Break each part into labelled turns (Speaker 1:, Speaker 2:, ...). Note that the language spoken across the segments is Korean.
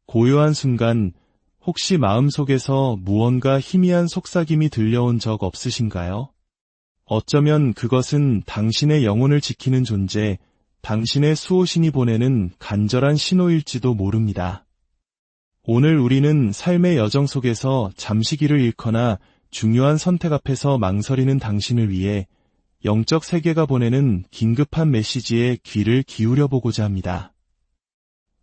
Speaker 1: 고요한 순간 혹시 마음속에서 무언가 희미한 속삭임이 들려온 적 없으신가요? 어쩌면 그것은 당신의 영혼을 지키는 존재, 당신의 수호신이 보내는 간절한 신호일지도 모릅니다. 오늘 우리는 삶의 여정 속에서 잠시 길을 잃거나 중요한 선택 앞에서 망설이는 당신을 위해 영적 세계가 보내는 긴급한 메시지에 귀를 기울여 보고자 합니다.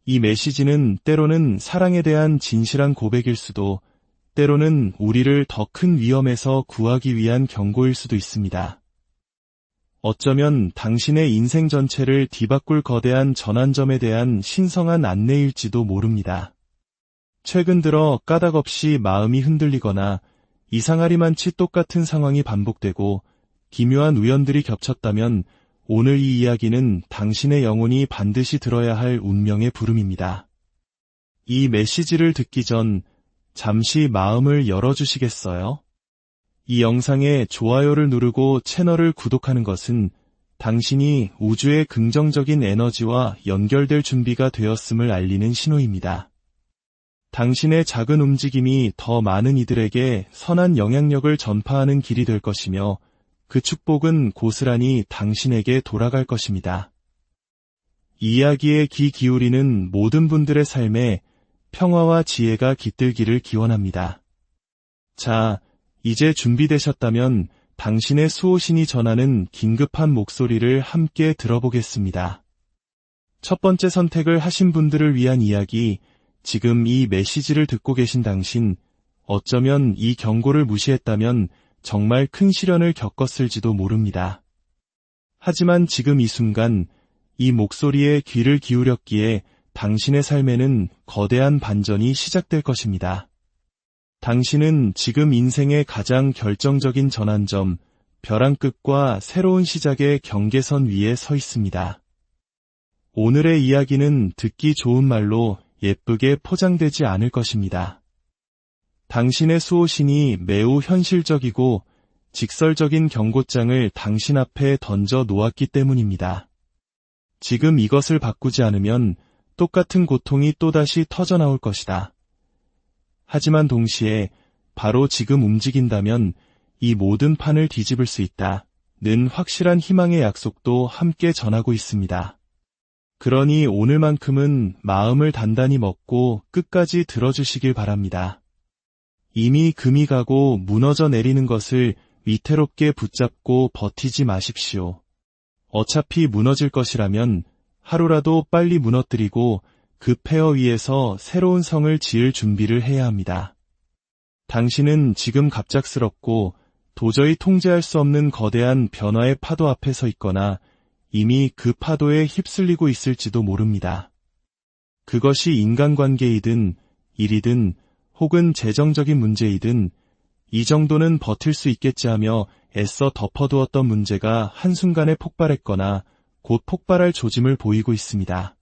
Speaker 1: 이 메시지는 때로는 사랑에 대한 진실한 고백일 수도, 때로는 우리를 더 큰 위험에서 구하기 위한 경고일 수도 있습니다. 어쩌면 당신의 인생 전체를 뒤바꿀 거대한 전환점에 대한 신성한 안내일지도 모릅니다. 최근 들어 까닭없이 마음이 흔들리거나 이상하리만치 똑같은 상황이 반복되고 기묘한 우연들이 겹쳤다면 오늘 이 이야기는 당신의 영혼이 반드시 들어야 할 운명의 부름입니다. 이 메시지를 듣기 전 잠시 마음을 열어주시겠어요? 이 영상에 좋아요를 누르고 채널을 구독하는 것은 당신이 우주의 긍정적인 에너지와 연결될 준비가 되었음을 알리는 신호입니다. 당신의 작은 움직임이 더 많은 이들에게 선한 영향력을 전파하는 길이 될 것이며 그 축복은 고스란히 당신에게 돌아갈 것입니다. 이 이야기에 귀 기울이는 모든 분들의 삶에 평화와 지혜가 깃들기를 기원합니다. 자, 이제 준비되셨다면 당신의 수호신이 전하는 긴급한 목소리를 함께 들어보겠습니다. 첫 번째 선택을 하신 분들을 위한 이야기, 지금 이 메시지를 듣고 계신 당신, 어쩌면 이 경고를 무시했다면 정말 큰 시련을 겪었을지도 모릅니다. 하지만 지금 이 순간, 이 목소리에 귀를 기울였기에 당신의 삶에는 거대한 반전이 시작될 것입니다. 당신은 지금 인생의 가장 결정적인 전환점, 벼랑 끝과 새로운 시작의 경계선 위에 서 있습니다. 오늘의 이야기는 듣기 좋은 말로 예쁘게 포장되지 않을 것입니다. 당신의 수호신이 매우 현실적이고 직설적인 경고장을 당신 앞에 던져 놓았기 때문입니다. 지금 이것을 바꾸지 않으면 똑같은 고통이 또다시 터져나올 것이다. 하지만 동시에 바로 지금 움직인다면 이 모든 판을 뒤집을 수 있다는 확실한 희망의 약속도 함께 전하고 있습니다. 그러니 오늘만큼은 마음을 단단히 먹고 끝까지 들어주시길 바랍니다. 이미 금이 가고 무너져 내리는 것을 위태롭게 붙잡고 버티지 마십시오. 어차피 무너질 것이라면 하루라도 빨리 무너뜨리고 그 폐허 위에서 새로운 성을 지을 준비를 해야 합니다. 당신은 지금 갑작스럽고 도저히 통제할 수 없는 거대한 변화의 파도 앞에 서 있거나 이미 그 파도에 휩쓸리고 있을지도 모릅니다. 그것이 인간관계이든 일이든 혹은 재정적인 문제이든 이 정도는 버틸 수 있겠지 하며 애써 덮어두었던 문제가 한순간에 폭발했거나 곧 폭발할 조짐을 보이고 있습니다.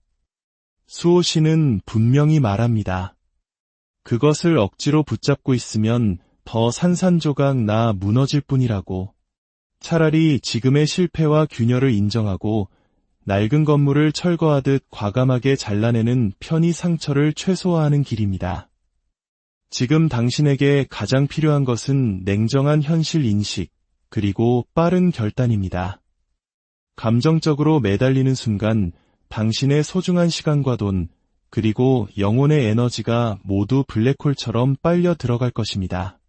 Speaker 1: 수호신은 분명히 말합니다. 그것을 억지로 붙잡고 있으면 더 산산조각 나 무너질 뿐이라고. 차라리 지금의 실패와 균열을 인정하고 낡은 건물을 철거하듯 과감하게 잘라내는 편이 상처를 최소화하는 길입니다. 지금 당신에게 가장 필요한 것은 냉정한 현실 인식, 그리고 빠른 결단입니다. 감정적으로 매달리는 순간 당신의 소중한 시간과 돈, 그리고 영혼의 에너지가 모두 블랙홀처럼 빨려 들어갈 것입니다.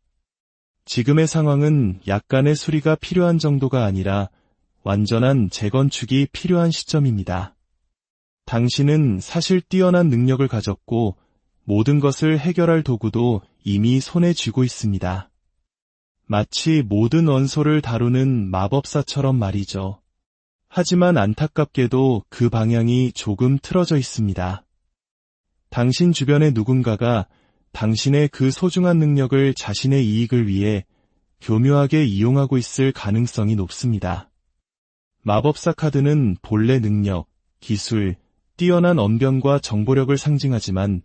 Speaker 1: 지금의 상황은 약간의 수리가 필요한 정도가 아니라 완전한 재건축이 필요한 시점입니다. 당신은 사실 뛰어난 능력을 가졌고 모든 것을 해결할 도구도 이미 손에 쥐고 있습니다. 마치 모든 원소를 다루는 마법사처럼 말이죠. 하지만 안타깝게도 그 방향이 조금 틀어져 있습니다. 당신 주변의 누군가가 당신의 그 소중한 능력을 자신의 이익을 위해 교묘하게 이용하고 있을 가능성이 높습니다. 마법사 카드는 본래 능력, 기술, 뛰어난 언변과 정보력을 상징하지만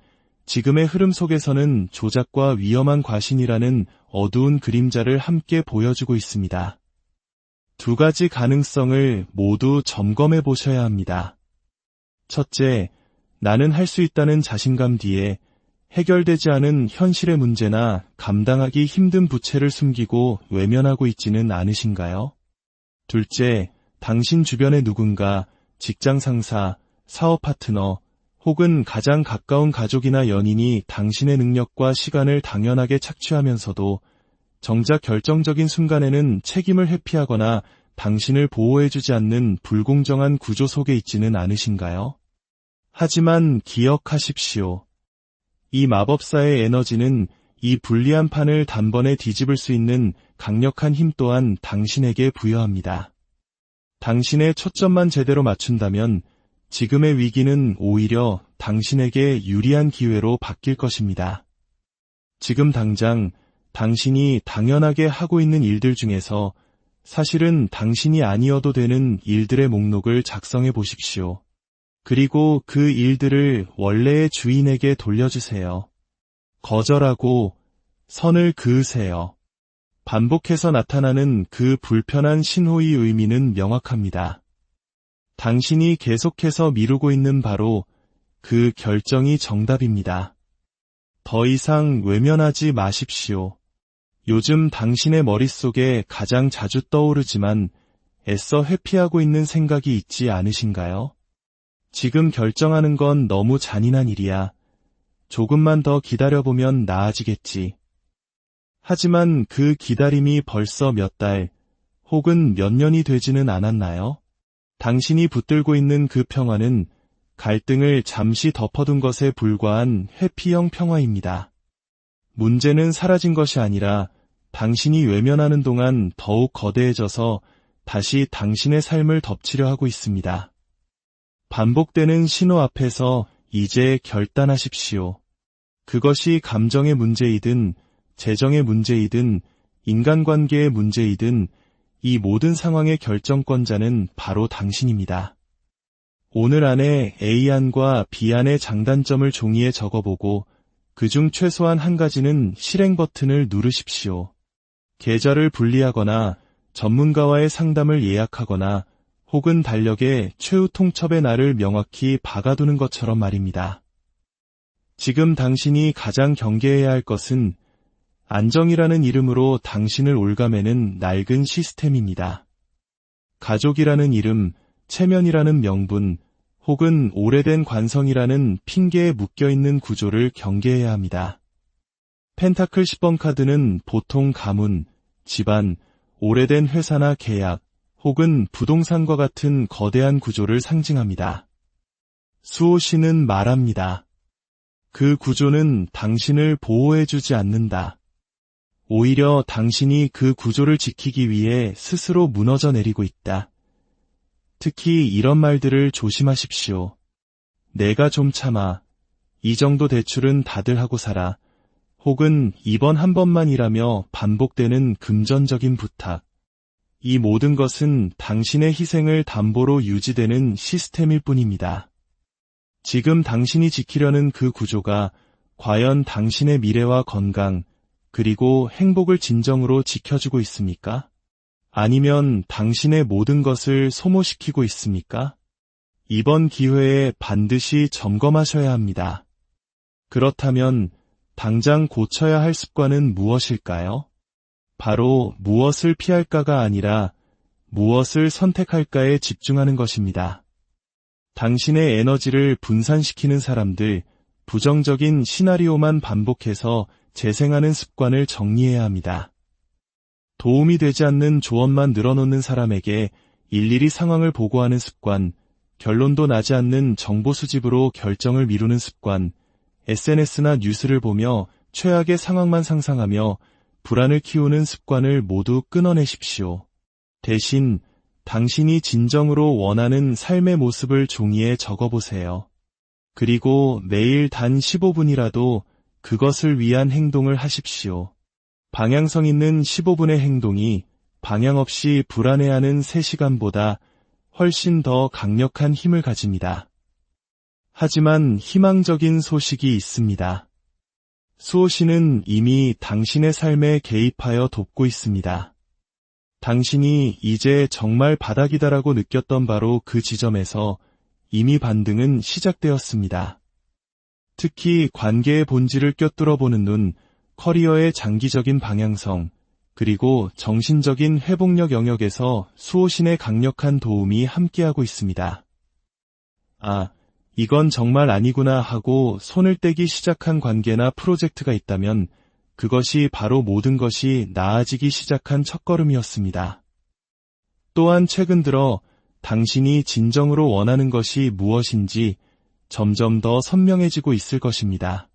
Speaker 1: 지금의 흐름 속에서는 조작과 위험한 과신이라는 어두운 그림자를 함께 보여주고 있습니다. 두 가지 가능성을 모두 점검해 보셔야 합니다. 첫째, 나는 할 수 있다는 자신감 뒤에 해결되지 않은 현실의 문제나 감당하기 힘든 부채를 숨기고 외면하고 있지는 않으신가요? 둘째, 당신 주변의 누군가, 직장 상사, 사업 파트너, 혹은 가장 가까운 가족이나 연인이 당신의 능력과 시간을 당연하게 착취하면서도 정작 결정적인 순간에는 책임을 회피하거나 당신을 보호해주지 않는 불공정한 구조 속에 있지는 않으신가요? 하지만 기억하십시오. 이 마법사의 에너지는 이 불리한 판을 단번에 뒤집을 수 있는 강력한 힘 또한 당신에게 부여합니다. 당신의 초점만 제대로 맞춘다면 지금의 위기는 오히려 당신에게 유리한 기회로 바뀔 것입니다. 지금 당장 당신이 당연하게 하고 있는 일들 중에서 사실은 당신이 아니어도 되는 일들의 목록을 작성해 보십시오. 그리고 그 일들을 원래의 주인에게 돌려주세요. 거절하고 선을 그으세요. 반복해서 나타나는 그 불편한 신호의 의미는 명확합니다. 당신이 계속해서 미루고 있는 바로 그 결정이 정답입니다. 더 이상 외면하지 마십시오. 요즘 당신의 머릿속에 가장 자주 떠오르지만 애써 회피하고 있는 생각이 있지 않으신가요? 지금 결정하는 건 너무 잔인한 일이야. 조금만 더 기다려보면 나아지겠지. 하지만 그 기다림이 벌써 몇 달, 혹은 몇 년이 되지는 않았나요? 당신이 붙들고 있는 그 평화는 갈등을 잠시 덮어둔 것에 불과한 회피형 평화입니다. 문제는 사라진 것이 아니라 당신이 외면하는 동안 더욱 거대해져서 다시 당신의 삶을 덮치려 하고 있습니다. 반복되는 신호 앞에서 이제 결단하십시오. 그것이 감정의 문제이든 재정의 문제이든 인간관계의 문제이든 이 모든 상황의 결정권자는 바로 당신입니다. 오늘 안에 A안과 B안의 장단점을 종이에 적어보고 그중 최소한 한 가지는 실행 버튼을 누르십시오. 계좌를 분리하거나 전문가와의 상담을 예약하거나 혹은 달력에 최후 통첩의 날을 명확히 박아두는 것처럼 말입니다. 지금 당신이 가장 경계해야 할 것은 안정이라는 이름으로 당신을 올가매는 낡은 시스템입니다. 가족이라는 이름, 체면이라는 명분, 혹은 오래된 관성이라는 핑계에 묶여있는 구조를 경계해야 합니다. 펜타클 10번 카드는 보통 가문, 집안, 오래된 회사나 계약, 혹은 부동산과 같은 거대한 구조를 상징합니다. 수호신은 말합니다. 그 구조는 당신을 보호해주지 않는다. 오히려 당신이 그 구조를 지키기 위해 스스로 무너져 내리고 있다. 특히 이런 말들을 조심하십시오. 내가 좀 참아. 이 정도 대출은 다들 하고 살아. 혹은 이번 한 번만이라며 반복되는 금전적인 부탁. 이 모든 것은 당신의 희생을 담보로 유지되는 시스템일 뿐입니다. 지금 당신이 지키려는 그 구조가 과연 당신의 미래와 건강, 그리고 행복을 진정으로 지켜주고 있습니까? 아니면 당신의 모든 것을 소모시키고 있습니까? 이번 기회에 반드시 점검하셔야 합니다. 그렇다면 당장 고쳐야 할 습관은 무엇일까요? 바로 무엇을 피할까가 아니라 무엇을 선택할까에 집중하는 것입니다. 당신의 에너지를 분산시키는 사람들, 부정적인 시나리오만 반복해서 재생하는 습관을 정리해야 합니다. 도움이 되지 않는 조언만 늘어놓는 사람에게 일일이 상황을 보고하는 습관, 결론도 나지 않는 정보 수집으로 결정을 미루는 습관, SNS나 뉴스를 보며 최악의 상황만 상상하며 불안을 키우는 습관을 모두 끊어내십시오. 대신 당신이 진정으로 원하는 삶의 모습을 종이에 적어보세요. 그리고 매일 단 15분이라도 그것을 위한 행동을 하십시오. 방향성 있는 15분의 행동이 방향 없이 불안해하는 3시간보다 훨씬 더 강력한 힘을 가집니다. 하지만 희망적인 소식이 있습니다. 수호신은 이미 당신의 삶에 개입하여 돕고 있습니다. 당신이 이제 정말 바닥이다라고 느꼈던 바로 그 지점에서 이미 반등은 시작되었습니다. 특히 관계의 본질을 꿰뚫어 보는 눈, 커리어의 장기적인 방향성, 그리고 정신적인 회복력 영역에서 수호신의 강력한 도움이 함께하고 있습니다. 아, 이건 정말 아니구나 하고 손을 떼기 시작한 관계나 프로젝트가 있다면 그것이 바로 모든 것이 나아지기 시작한 첫걸음이었습니다. 또한 최근 들어 당신이 진정으로 원하는 것이 무엇인지 점점 더 선명해지고 있을 것입니다.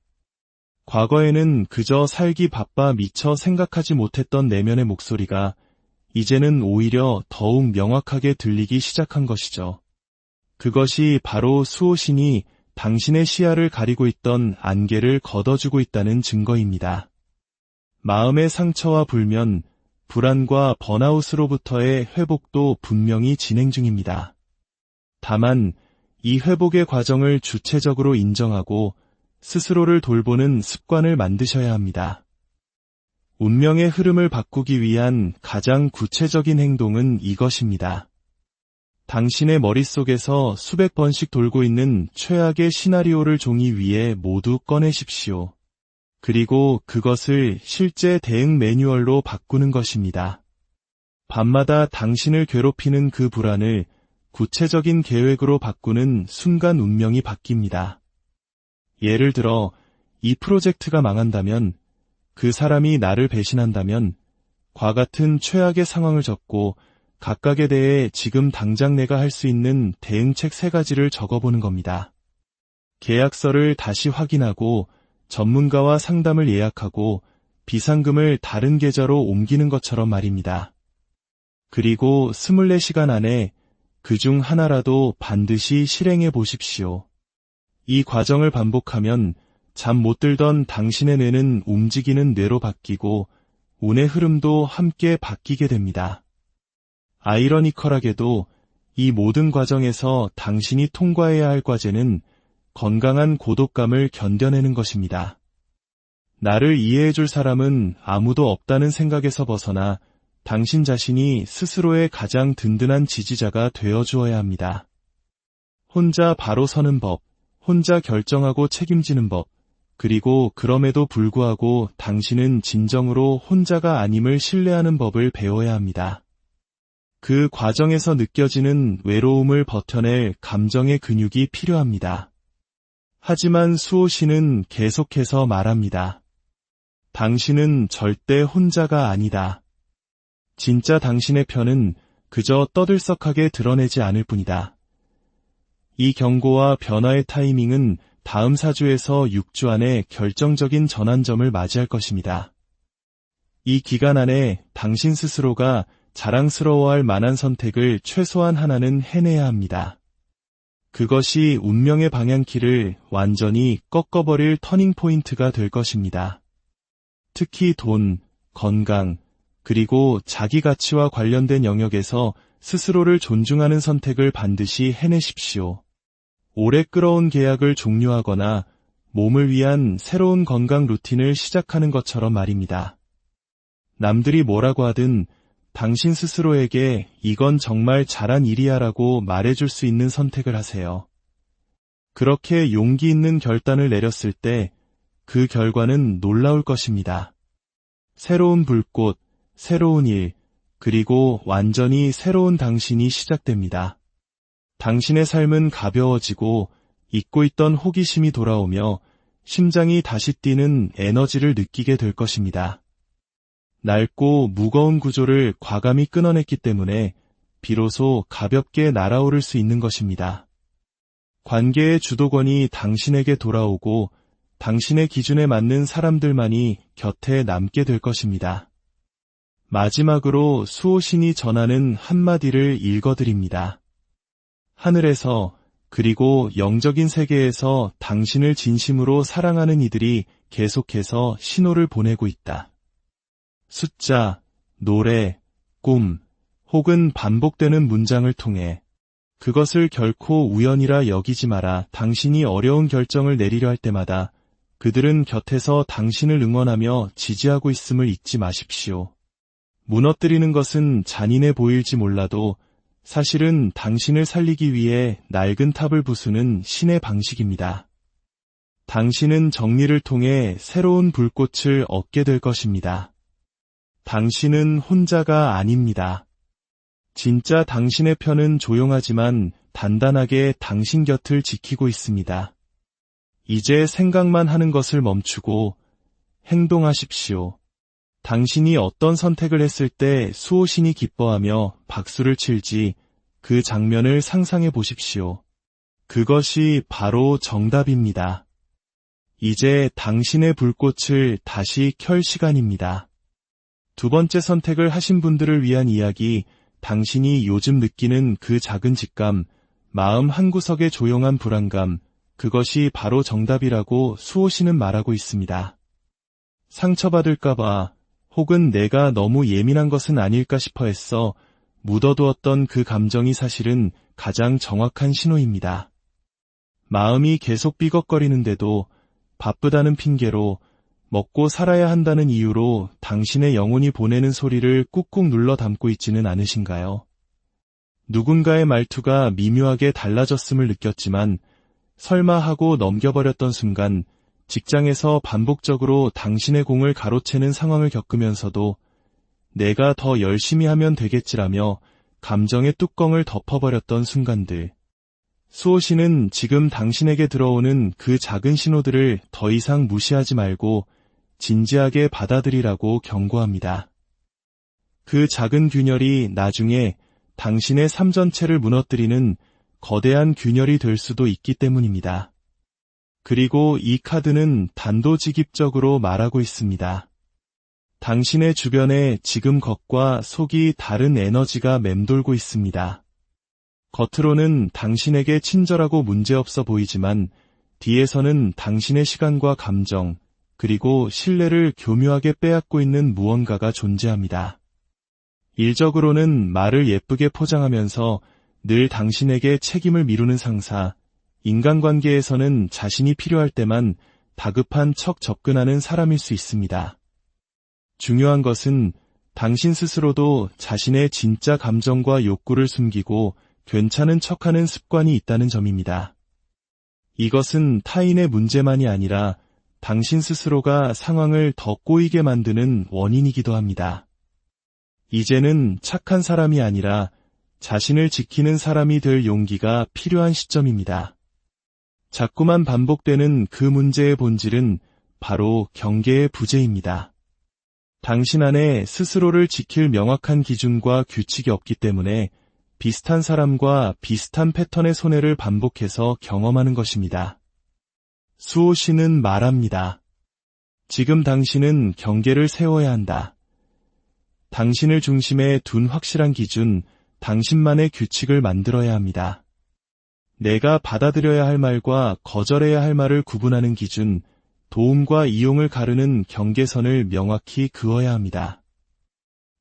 Speaker 1: 과거에는 그저 살기 바빠 미처 생각하지 못했던 내면의 목소리가 이제는 오히려 더욱 명확하게 들리기 시작한 것이죠. 그것이 바로 수호신이 당신의 시야를 가리고 있던 안개를 걷어주고 있다는 증거입니다. 마음의 상처와 불면, 불안과 번아웃으로부터의 회복도 분명히 진행 중입니다. 다만 이 회복의 과정을 주체적으로 인정하고 스스로를 돌보는 습관을 만드셔야 합니다. 운명의 흐름을 바꾸기 위한 가장 구체적인 행동은 이것입니다. 당신의 머릿속에서 수백 번씩 돌고 있는 최악의 시나리오를 종이 위에 모두 꺼내십시오. 그리고 그것을 실제 대응 매뉴얼로 바꾸는 것입니다. 밤마다 당신을 괴롭히는 그 불안을 구체적인 계획으로 바꾸는 순간 운명이 바뀝니다. 예를 들어, 이 프로젝트가 망한다면, 그 사람이 나를 배신한다면, 과 같은 최악의 상황을 적고 각각에 대해 지금 당장 내가 할 수 있는 대응책 3가지를 적어보는 겁니다. 계약서를 다시 확인하고 전문가와 상담을 예약하고 비상금을 다른 계좌로 옮기는 것처럼 말입니다. 그리고 24시간 안에 그중 하나라도 반드시 실행해 보십시오. 이 과정을 반복하면 잠 못 들던 당신의 뇌는 움직이는 뇌로 바뀌고 운의 흐름도 함께 바뀌게 됩니다. 아이러니컬하게도 이 모든 과정에서 당신이 통과해야 할 과제는 건강한 고독감을 견뎌내는 것입니다. 나를 이해해줄 사람은 아무도 없다는 생각에서 벗어나 당신 자신이 스스로의 가장 든든한 지지자가 되어주어야 합니다. 혼자 바로 서는 법, 혼자 결정하고 책임지는 법, 그리고 그럼에도 불구하고 당신은 진정으로 혼자가 아님을 신뢰하는 법을 배워야 합니다. 그 과정에서 느껴지는 외로움을 버텨낼 감정의 근육이 필요합니다. 하지만 수호신은 계속해서 말합니다. 당신은 절대 혼자가 아니다. 진짜 당신의 편은 그저 떠들썩하게 드러내지 않을 뿐이다. 이 경고와 변화의 타이밍은 다음 4주에서 6주 안에 결정적인 전환점을 맞이할 것입니다. 이 기간 안에 당신 스스로가 자랑스러워할 만한 선택을 최소한 하나는 해내야 합니다. 그것이 운명의 방향키를 완전히 꺾어버릴 터닝포인트가 될 것입니다. 특히 돈, 건강, 그리고 자기 가치와 관련된 영역에서 스스로를 존중하는 선택을 반드시 해내십시오. 오래 끌어온 계약을 종료하거나 몸을 위한 새로운 건강 루틴을 시작하는 것처럼 말입니다. 남들이 뭐라고 하든 당신 스스로에게 이건 정말 잘한 일이야 라고 말해줄 수 있는 선택을 하세요. 그렇게 용기 있는 결단을 내렸을 때 그 결과는 놀라울 것입니다. 새로운 불꽃, 새로운 일, 그리고 완전히 새로운 당신이 시작됩니다. 당신의 삶은 가벼워지고 잊고 있던 호기심이 돌아오며 심장이 다시 뛰는 에너지를 느끼게 될 것입니다. 낡고 무거운 구조를 과감히 끊어냈기 때문에 비로소 가볍게 날아오를 수 있는 것입니다. 관계의 주도권이 당신에게 돌아오고 당신의 기준에 맞는 사람들만이 곁에 남게 될 것입니다. 마지막으로 수호신이 전하는 한마디를 읽어드립니다. 하늘에서 그리고 영적인 세계에서 당신을 진심으로 사랑하는 이들이 계속해서 신호를 보내고 있다. 숫자, 노래, 꿈, 혹은 반복되는 문장을 통해 그것을 결코 우연이라 여기지 마라. 당신이 어려운 결정을 내리려 할 때마다 그들은 곁에서 당신을 응원하며 지지하고 있음을 잊지 마십시오. 무너뜨리는 것은 잔인해 보일지 몰라도 사실은 당신을 살리기 위해 낡은 탑을 부수는 신의 방식입니다. 당신은 정리를 통해 새로운 불꽃을 얻게 될 것입니다. 당신은 혼자가 아닙니다. 진짜 당신의 편은 조용하지만 단단하게 당신 곁을 지키고 있습니다. 이제 생각만 하는 것을 멈추고 행동하십시오. 당신이 어떤 선택을 했을 때 수호신이 기뻐하며 박수를 칠지 그 장면을 상상해 보십시오. 그것이 바로 정답입니다. 이제 당신의 불꽃을 다시 켤 시간입니다. 두 번째 선택을 하신 분들을 위한 이야기, 당신이 요즘 느끼는 그 작은 직감, 마음 한구석의 조용한 불안감, 그것이 바로 정답이라고 수호신은 말하고 있습니다. 상처받을까봐 혹은 내가 너무 예민한 것은 아닐까 싶어 했어 묻어두었던 그 감정이 사실은 가장 정확한 신호입니다. 마음이 계속 삐걱거리는데도 바쁘다는 핑계로 먹고 살아야 한다는 이유로 당신의 영혼이 보내는 소리를 꾹꾹 눌러 담고 있지는 않으신가요? 누군가의 말투가 미묘하게 달라졌음을 느꼈지만 설마 하고 넘겨버렸던 순간 직장에서 반복적으로 당신의 공을 가로채는 상황을 겪으면서도 내가 더 열심히 하면 되겠지라며 감정의 뚜껑을 덮어버렸던 순간들. 수호신은 지금 당신에게 들어오는 그 작은 신호들을 더 이상 무시하지 말고 진지하게 받아들이라고 경고합니다. 그 작은 균열이 나중에 당신의 삶 전체를 무너뜨리는 거대한 균열이 될 수도 있기 때문입니다. 그리고 이 카드는 단도직입적으로 말하고 있습니다. 당신의 주변에 지금 겉과 속이 다른 에너지가 맴돌고 있습니다. 겉으로는 당신에게 친절하고 문제없어 보이지만 뒤에서는 당신의 시간과 감정, 그리고 신뢰를 교묘하게 빼앗고 있는 무언가가 존재합니다. 일적으로는 말을 예쁘게 포장하면서 늘 당신에게 책임을 미루는 상사, 인간관계에서는 자신이 필요할 때만 다급한 척 접근하는 사람일 수 있습니다. 중요한 것은 당신 스스로도 자신의 진짜 감정과 욕구를 숨기고 괜찮은 척하는 습관이 있다는 점입니다. 이것은 타인의 문제만이 아니라 당신 스스로가 상황을 더 꼬이게 만드는 원인이기도 합니다. 이제는 착한 사람이 아니라 자신을 지키는 사람이 될 용기가 필요한 시점입니다. 자꾸만 반복되는 그 문제의 본질은 바로 경계의 부재입니다. 당신 안에 스스로를 지킬 명확한 기준과 규칙이 없기 때문에 비슷한 사람과 비슷한 패턴의 손해를 반복해서 경험하는 것입니다. 수호신은 말합니다. 지금 당신은 경계를 세워야 한다. 당신을 중심에 둔 확실한 기준, 당신만의 규칙을 만들어야 합니다. 내가 받아들여야 할 말과 거절해야 할 말을 구분하는 기준, 도움과 이용을 가르는 경계선을 명확히 그어야 합니다.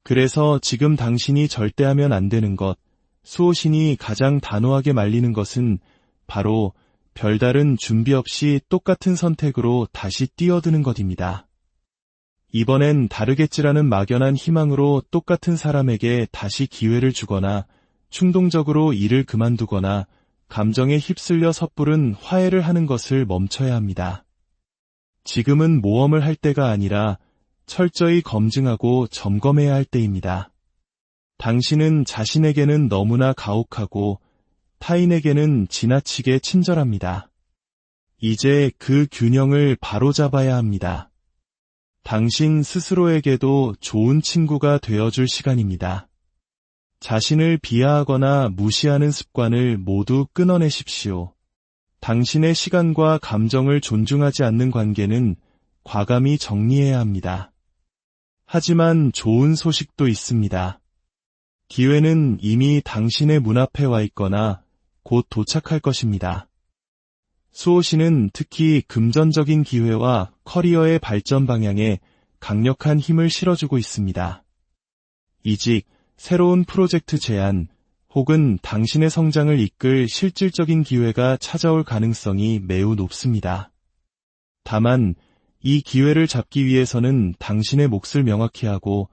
Speaker 1: 그래서 지금 당신이 절대 하면 안 되는 것, 수호신이 가장 단호하게 말리는 것은 바로 별다른 준비 없이 똑같은 선택으로 다시 뛰어드는 것입니다. 이번엔 다르겠지라는 막연한 희망으로 똑같은 사람에게 다시 기회를 주거나 충동적으로 일을 그만두거나 감정에 휩쓸려 섣부른 화해를 하는 것을 멈춰야 합니다. 지금은 모험을 할 때가 아니라 철저히 검증하고 점검해야 할 때입니다. 당신은 자신에게는 너무나 가혹하고 타인에게는 지나치게 친절합니다. 이제 그 균형을 바로잡아야 합니다. 당신 스스로에게도 좋은 친구가 되어줄 시간입니다. 자신을 비하하거나 무시하는 습관을 모두 끊어내십시오. 당신의 시간과 감정을 존중하지 않는 관계는 과감히 정리해야 합니다. 하지만 좋은 소식도 있습니다. 기회는 이미 당신의 문 앞에 와 있거나 곧 도착할 것입니다. 수호신은 특히 금전적인 기회와 커리어의 발전 방향에 강력한 힘을 실어주고 있습니다. 이직, 새로운 프로젝트 제안, 혹은 당신의 성장을 이끌 실질적인 기회가 찾아올 가능성이 매우 높습니다. 다만 이 기회를 잡기 위해서는 당신의 몫을 명확히 하고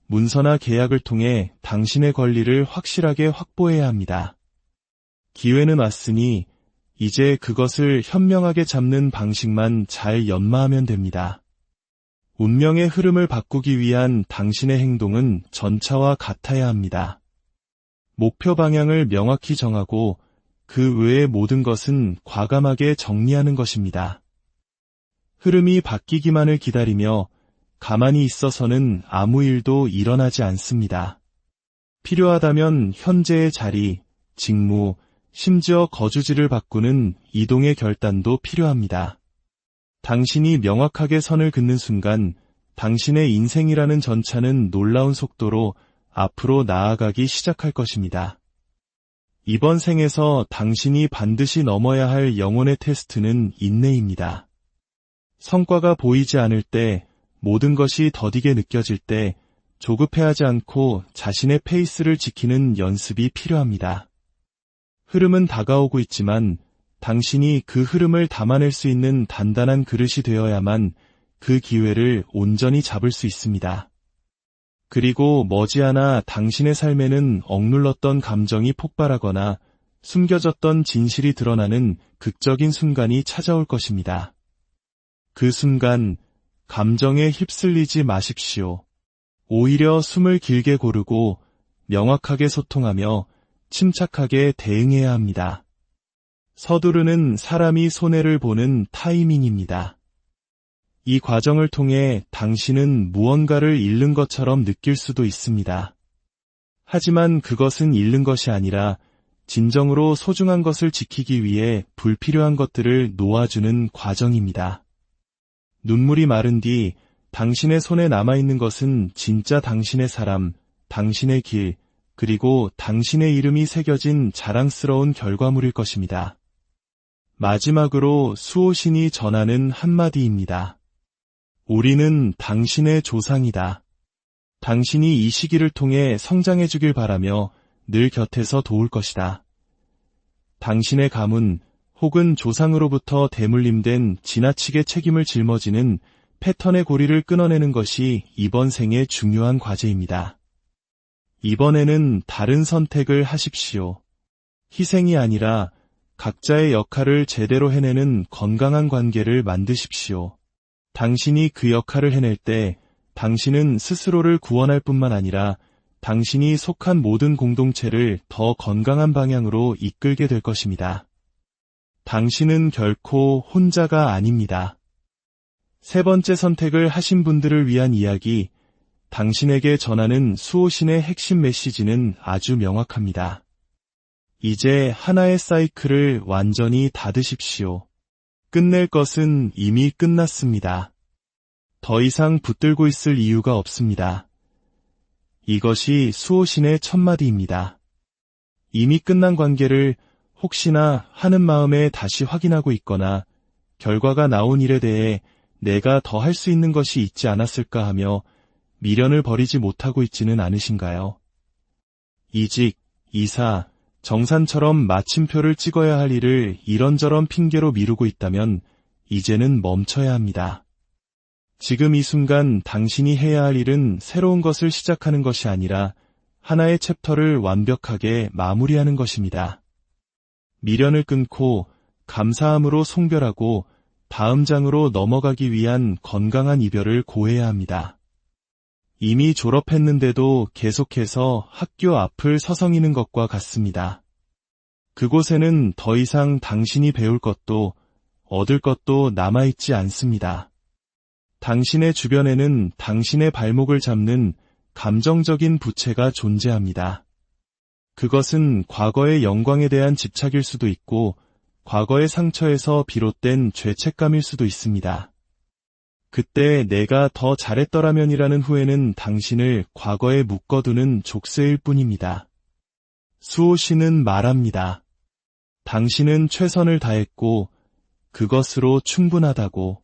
Speaker 1: 문서나 계약을 통해 당신의 권리를 확실하게 확보해야 합니다. 기회는 왔으니 이제 그것을 현명하게 잡는 방식만 잘 연마하면 됩니다. 운명의 흐름을 바꾸기 위한 당신의 행동은 전차와 같아야 합니다. 목표 방향을 명확히 정하고 그 외의 모든 것은 과감하게 정리하는 것입니다. 흐름이 바뀌기만을 기다리며 가만히 있어서는 아무 일도 일어나지 않습니다. 필요하다면 현재의 자리, 직무, 심지어 거주지를 바꾸는 이동의 결단도 필요합니다. 당신이 명확하게 선을 긋는 순간 당신의 인생이라는 전차는 놀라운 속도로 앞으로 나아가기 시작할 것입니다. 이번 생에서 당신이 반드시 넘어야 할 영혼의 테스트는 인내입니다. 성과가 보이지 않을 때, 모든 것이 더디게 느껴질 때 조급해하지 않고 자신의 페이스를 지키는 연습이 필요합니다. 흐름은 다가오고 있지만 당신이 그 흐름을 담아낼 수 있는 단단한 그릇이 되어야만 그 기회를 온전히 잡을 수 있습니다. 그리고 머지않아 당신의 삶에는 억눌렀던 감정이 폭발하거나 숨겨졌던 진실이 드러나는 극적인 순간이 찾아올 것입니다. 그 순간 감정에 휩쓸리지 마십시오. 오히려 숨을 길게 고르고 명확하게 소통하며 침착하게 대응해야 합니다. 서두르는 사람이 손해를 보는 타이밍입니다. 이 과정을 통해 당신은 무언가를 잃는 것처럼 느낄 수도 있습니다. 하지만 그것은 잃는 것이 아니라 진정으로 소중한 것을 지키기 위해 불필요한 것들을 놓아주는 과정입니다. 눈물이 마른 뒤 당신의 손에 남아있는 것은 진짜 당신의 사람, 당신의 길, 그리고 당신의 이름이 새겨진 자랑스러운 결과물일 것입니다. 마지막으로 수호신이 전하는 한마디입니다. 우리는 당신의 조상이다. 당신이 이 시기를 통해 성장해 주길 바라며 늘 곁에서 도울 것이다. 당신의 가문 혹은 조상으로부터 대물림된 지나치게 책임을 짊어지는 패턴의 고리를 끊어내는 것이 이번 생의 중요한 과제입니다. 이번에는 다른 선택을 하십시오. 희생이 아니라 각자의 역할을 제대로 해내는 건강한 관계를 만드십시오. 당신이 그 역할을 해낼 때 당신은 스스로를 구원할 뿐만 아니라 당신이 속한 모든 공동체를 더 건강한 방향으로 이끌게 될 것입니다. 당신은 결코 혼자가 아닙니다. 세 번째 선택을 하신 분들을 위한 이야기, 당신에게 전하는 수호신의 핵심 메시지는 아주 명확합니다. 이제 하나의 사이클을 완전히 닫으십시오. 끝낼 것은 이미 끝났습니다. 더 이상 붙들고 있을 이유가 없습니다. 이것이 수호신의 첫마디입니다. 이미 끝난 관계를 혹시나 하는 마음에 다시 확인하고 있거나 결과가 나온 일에 대해 내가 더 할 수 있는 것이 있지 않았을까 하며 미련을 버리지 못하고 있지는 않으신가요? 이직, 이사, 정산처럼 마침표를 찍어야 할 일을 이런저런 핑계로 미루고 있다면 이제는 멈춰야 합니다. 지금 이 순간 당신이 해야 할 일은 새로운 것을 시작하는 것이 아니라 하나의 챕터를 완벽하게 마무리하는 것입니다. 미련을 끊고 감사함으로 송별하고 다음 장으로 넘어가기 위한 건강한 이별을 고해야 합니다. 이미 졸업했는데도 계속해서 학교 앞을 서성이는 것과 같습니다. 그곳에는 더 이상 당신이 배울 것도 얻을 것도 남아있지 않습니다. 당신의 주변에는 당신의 발목을 잡는 감정적인 부채가 존재합니다. 그것은 과거의 영광에 대한 집착일 수도 있고 과거의 상처에서 비롯된 죄책감일 수도 있습니다. 그때 내가 더 잘했더라면이라는 후회는 당신을 과거에 묶어두는 족쇄일 뿐입니다. 수호신은 말합니다. 당신은 최선을 다했고 그것으로 충분하다고.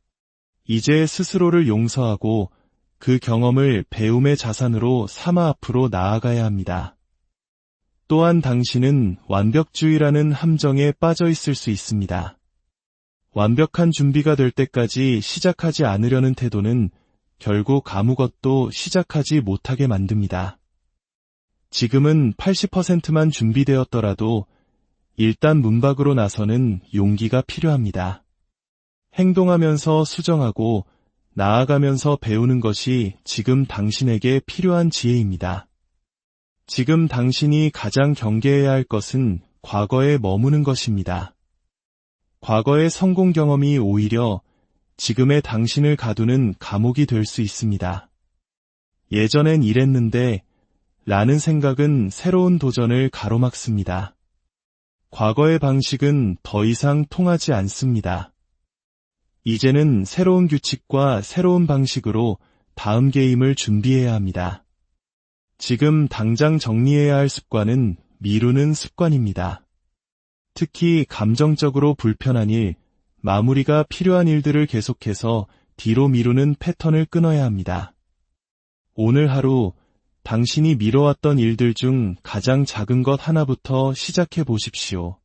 Speaker 1: 이제 스스로를 용서하고 그 경험을 배움의 자산으로 삼아 앞으로 나아가야 합니다. 또한 당신은 완벽주의라는 함정에 빠져 있을 수 있습니다. 완벽한 준비가 될 때까지 시작하지 않으려는 태도는 결국 아무것도 시작하지 못하게 만듭니다. 지금은 80%만 준비되었더라도 일단 문 밖으로 나서는 용기가 필요합니다. 행동하면서 수정하고 나아가면서 배우는 것이 지금 당신에게 필요한 지혜입니다. 지금 당신이 가장 경계해야 할 것은 과거에 머무는 것입니다. 과거의 성공 경험이 오히려 지금의 당신을 가두는 감옥이 될 수 있습니다. 예전엔 이랬는데 라는 생각은 새로운 도전을 가로막습니다. 과거의 방식은 더 이상 통하지 않습니다. 이제는 새로운 규칙과 새로운 방식으로 다음 게임을 준비해야 합니다. 지금 당장 정리해야 할 습관은 미루는 습관입니다. 특히 감정적으로 불편한 일, 마무리가 필요한 일들을 계속해서 뒤로 미루는 패턴을 끊어야 합니다. 오늘 하루 당신이 미뤄왔던 일들 중 가장 작은 것 하나부터 시작해 보십시오.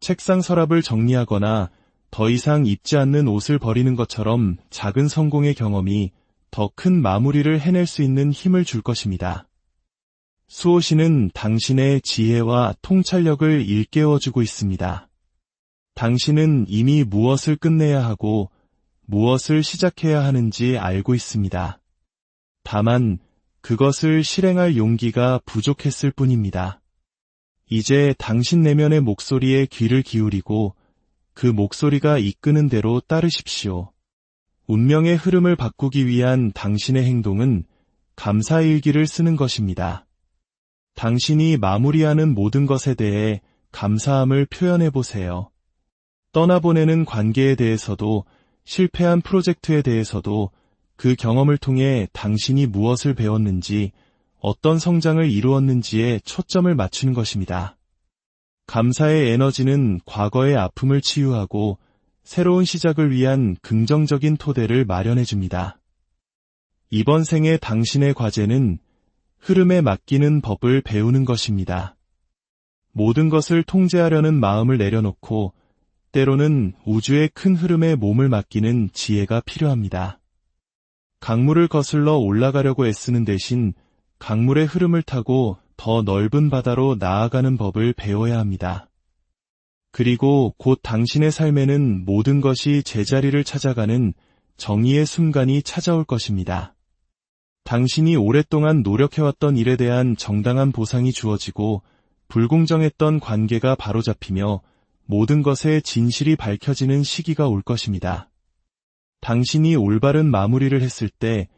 Speaker 1: 책상 서랍을 정리하거나 더 이상 입지 않는 옷을 버리는 것처럼 작은 성공의 경험이 더 큰 마무리를 해낼 수 있는 힘을 줄 것입니다. 수호신은 당신의 지혜와 통찰력을 일깨워주고 있습니다. 당신은 이미 무엇을 끝내야 하고 무엇을 시작해야 하는지 알고 있습니다. 다만 그것을 실행할 용기가 부족했을 뿐입니다. 이제 당신 내면의 목소리에 귀를 기울이고 그 목소리가 이끄는 대로 따르십시오. 운명의 흐름을 바꾸기 위한 당신의 행동은 감사일기를 쓰는 것입니다. 당신이 마무리하는 모든 것에 대해 감사함을 표현해 보세요. 떠나보내는 관계에 대해서도 실패한 프로젝트에 대해서도 그 경험을 통해 당신이 무엇을 배웠는지, 어떤 성장을 이루었는지에 초점을 맞추는 것입니다. 감사의 에너지는 과거의 아픔을 치유하고 새로운 시작을 위한 긍정적인 토대를 마련해 줍니다. 이번 생의 당신의 과제는 흐름에 맡기는 법을 배우는 것입니다. 모든 것을 통제하려는 마음을 내려놓고 때로는 우주의 큰 흐름에 몸을 맡기는 지혜가 필요합니다. 강물을 거슬러 올라가려고 애쓰는 대신 강물의 흐름을 타고 더 넓은 바다로 나아가는 법을 배워야 합니다. 그리고 곧 당신의 삶에는 모든 것이 제자리를 찾아가는 정의의 순간이 찾아올 것입니다. 당신이 오랫동안 노력해왔던 일에 대한 정당한 보상이 주어지고 불공정했던 관계가 바로잡히며 모든 것의 진실이 밝혀지는 시기가 올 것입니다. 당신이 올바른 마무리를 했을 때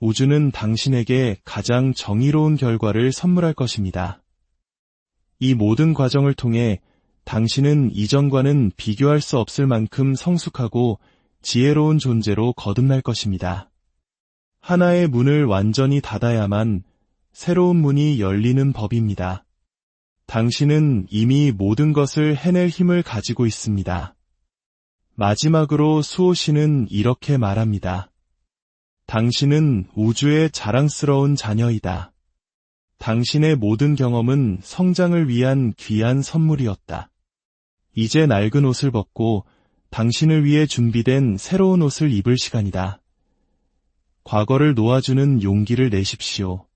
Speaker 1: 우주는 당신에게 가장 정의로운 결과를 선물할 것입니다. 이 모든 과정을 통해 당신은 이전과는 비교할 수 없을 만큼 성숙하고 지혜로운 존재로 거듭날 것입니다. 하나의 문을 완전히 닫아야만 새로운 문이 열리는 법입니다. 당신은 이미 모든 것을 해낼 힘을 가지고 있습니다. 마지막으로 수호신은 이렇게 말합니다. 당신은 우주의 자랑스러운 자녀이다. 당신의 모든 경험은 성장을 위한 귀한 선물이었다. 이제 낡은 옷을 벗고 당신을 위해 준비된 새로운 옷을 입을 시간이다. 과거를 놓아주는 용기를 내십시오.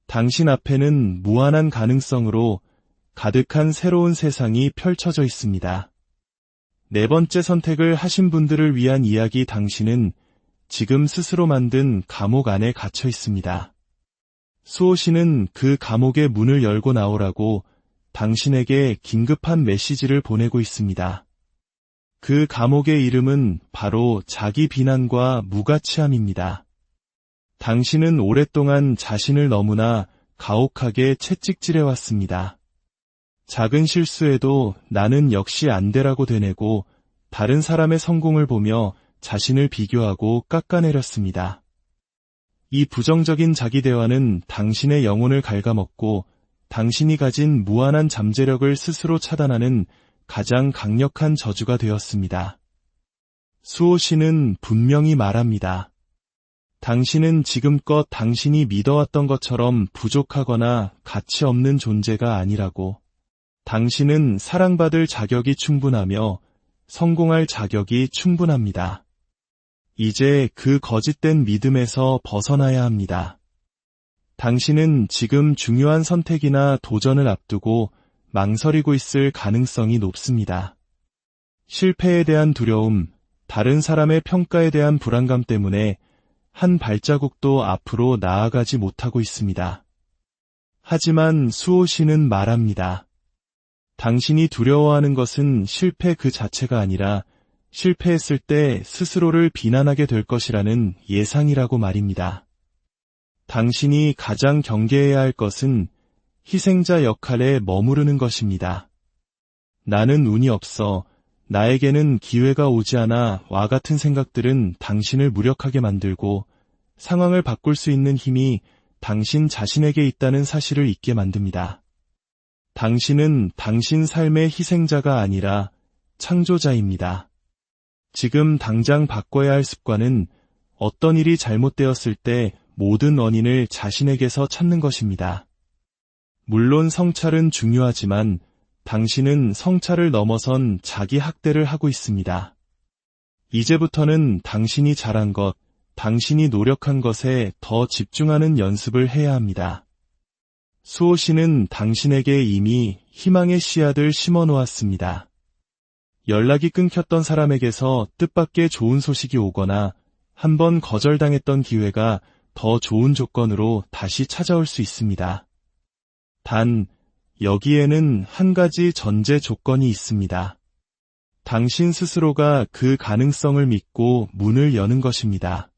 Speaker 1: 당신 앞에는 무한한 가능성으로 가득한 새로운 세상이 펼쳐져 있습니다. 네 번째 선택을 하신 분들을 위한 이야기. 당신은 지금 스스로 만든 감옥 안에 갇혀 있습니다. 수호신은 그 감옥의 문을 열고 나오라고 당신에게 긴급한 메시지를 보내고 있습니다. 그 감옥의 이름은 바로 자기 비난과 무가치함입니다. 당신은 오랫동안 자신을 너무나 가혹하게 채찍질해왔습니다. 작은 실수에도 나는 역시 안 돼라고 되뇌고 다른 사람의 성공을 보며 자신을 비교하고 깎아내렸습니다. 이 부정적인 자기대화는 당신의 영혼을 갉아먹고 당신이 가진 무한한 잠재력을 스스로 차단하는 가장 강력한 저주가 되었습니다. 수호신은 분명히 말합니다. 당신은 지금껏 당신이 믿어왔던 것처럼 부족하거나 가치 없는 존재가 아니라고. 당신은 사랑받을 자격이 충분하며 성공할 자격이 충분합니다. 이제 그 거짓된 믿음에서 벗어나야 합니다. 당신은 지금 중요한 선택이나 도전을 앞두고 망설이고 있을 가능성이 높습니다. 실패에 대한 두려움, 다른 사람의 평가에 대한 불안감 때문에 한 발자국도 앞으로 나아가지 못하고 있습니다. 하지만 수호 씨는 말합니다. 당신이 두려워하는 것은 실패 그 자체가 아니라 실패했을 때 스스로를 비난하게 될 것이라는 예상이라고 말입니다. 당신이 가장 경계해야 할 것은 희생자 역할에 머무르는 것입니다. 나는 운이 없어, 나에게는 기회가 오지 않아 와 같은 생각들은 당신을 무력하게 만들고 상황을 바꿀 수 있는 힘이 당신 자신에게 있다는 사실을 잊게 만듭니다. 당신은 당신 삶의 희생자가 아니라 창조자입니다. 지금 당장 바꿔야 할 습관은 어떤 일이 잘못되었을 때 모든 원인을 자신에게서 찾는 것입니다. 물론 성찰은 중요하지만 당신은 성찰을 넘어선 자기 학대를 하고 있습니다. 이제부터는 당신이 잘한 것, 당신이 노력한 것에 더 집중하는 연습을 해야 합니다. 수호 씨는 당신에게 이미 희망의 씨앗을 심어 놓았습니다. 연락이 끊겼던 사람에게서 뜻밖의 좋은 소식이 오거나 한번 거절당했던 기회가 더 좋은 조건으로 다시 찾아올 수 있습니다. 단, 여기에는 한 가지 전제 조건이 있습니다. 당신 스스로가 그 가능성을 믿고 문을 여는 것입니다.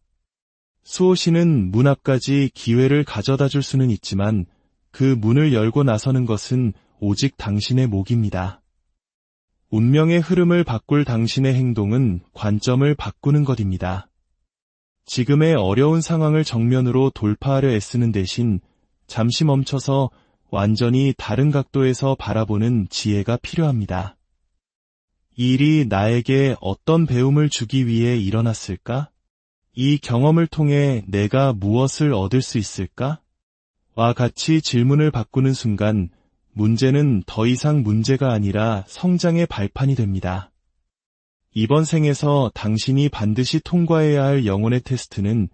Speaker 1: 수호 씨는 문 앞까지 기회를 가져다 줄 수는 있지만 그 문을 열고 나서는 것은 오직 당신의 몫입니다. 운명의 흐름을 바꿀 당신의 행동은 관점을 바꾸는 것입니다. 지금의 어려운 상황을 정면으로 돌파하려 애쓰는 대신 잠시 멈춰서 완전히 다른 각도에서 바라보는 지혜가 필요합니다. 이 일이 나에게 어떤 배움을 주기 위해 일어났을까? 이 경험을 통해 내가 무엇을 얻을 수 있을까? 와 같이 질문을 바꾸는 순간 문제는 더 이상 문제가 아니라 성장의 발판이 됩니다. 이번 생에서 당신이 반드시 통과해야 할 영혼의 테스트는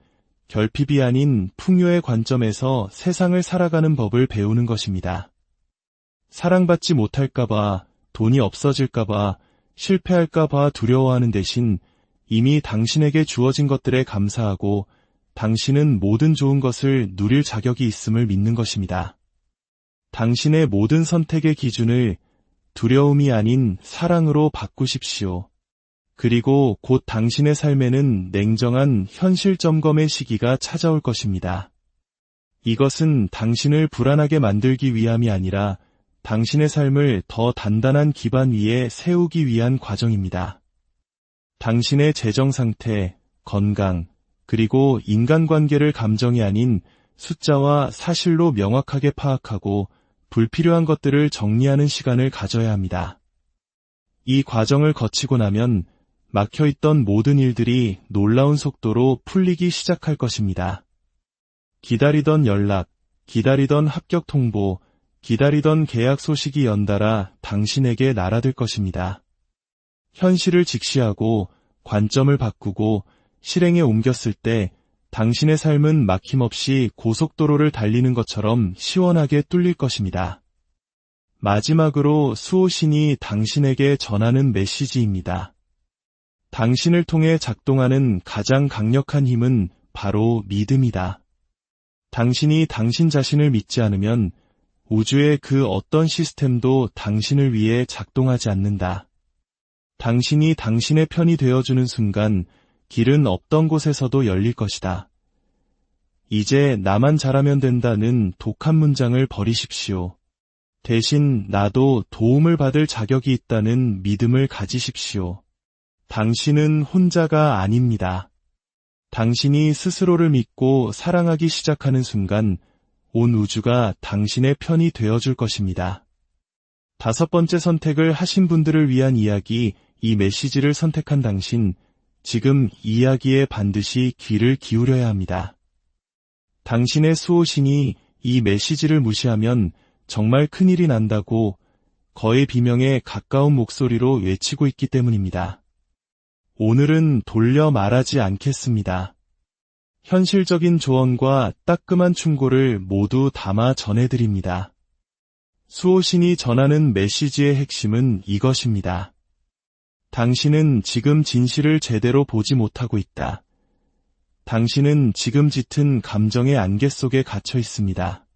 Speaker 1: 결핍이 아닌 풍요의 관점에서 세상을 살아가는 법을 배우는 것입니다. 사랑받지 못할까봐, 돈이 없어질까봐, 실패할까봐 두려워하는 대신 이미 당신에게 주어진 것들에 감사하고 당신은 모든 좋은 것을 누릴 자격이 있음을 믿는 것입니다. 당신의 모든 선택의 기준을 두려움이 아닌 사랑으로 바꾸십시오. 그리고 곧 당신의 삶에는 냉정한 현실 점검의 시기가 찾아올 것입니다. 이것은 당신을 불안하게 만들기 위함이 아니라 당신의 삶을 더 단단한 기반 위에 세우기 위한 과정입니다. 당신의 재정 상태, 건강, 그리고 인간관계를 감정이 아닌 숫자와 사실로 명확하게 파악하고 불필요한 것들을 정리하는 시간을 가져야 합니다. 이 과정을 거치고 나면 막혀있던 모든 일들이 놀라운 속도로 풀리기 시작할 것입니다. 기다리던 연락, 기다리던 합격 통보, 기다리던 계약 소식이 연달아 당신에게 날아들 것입니다. 현실을 직시하고 관점을 바꾸고 실행에 옮겼을 때 당신의 삶은 막힘없이 고속도로를 달리는 것처럼 시원하게 뚫릴 것입니다. 마지막으로 수호신이 당신에게 전하는 메시지입니다. 당신을 통해 작동하는 가장 강력한 힘은 바로 믿음이다. 당신이 당신 자신을 믿지 않으면 우주의 그 어떤 시스템도 당신을 위해 작동하지 않는다. 당신이 당신의 편이 되어주는 순간 길은 없던 곳에서도 열릴 것이다. 이제 나만 잘하면 된다는 독한 문장을 버리십시오. 대신 나도 도움을 받을 자격이 있다는 믿음을 가지십시오. 당신은 혼자가 아닙니다. 당신이 스스로를 믿고 사랑하기 시작하는 순간 온 우주가 당신의 편이 되어줄 것입니다. 5번째 선택을 하신 분들을 위한 이야기, 이 메시지를 선택한 당신, 지금 이야기에 반드시 귀를 기울여야 합니다. 당신의 수호신이 이 메시지를 무시하면 정말 큰일이 난다고 거의 비명에 가까운 목소리로 외치고 있기 때문입니다. 오늘은 돌려 말하지 않겠습니다. 현실적인 조언과 따끔한 충고를 모두 담아 전해드립니다. 수호신이 전하는 메시지의 핵심은 이것입니다. 당신은 지금 진실을 제대로 보지 못하고 있다. 당신은 지금 짙은 감정의 안개 속에 갇혀 있습니다.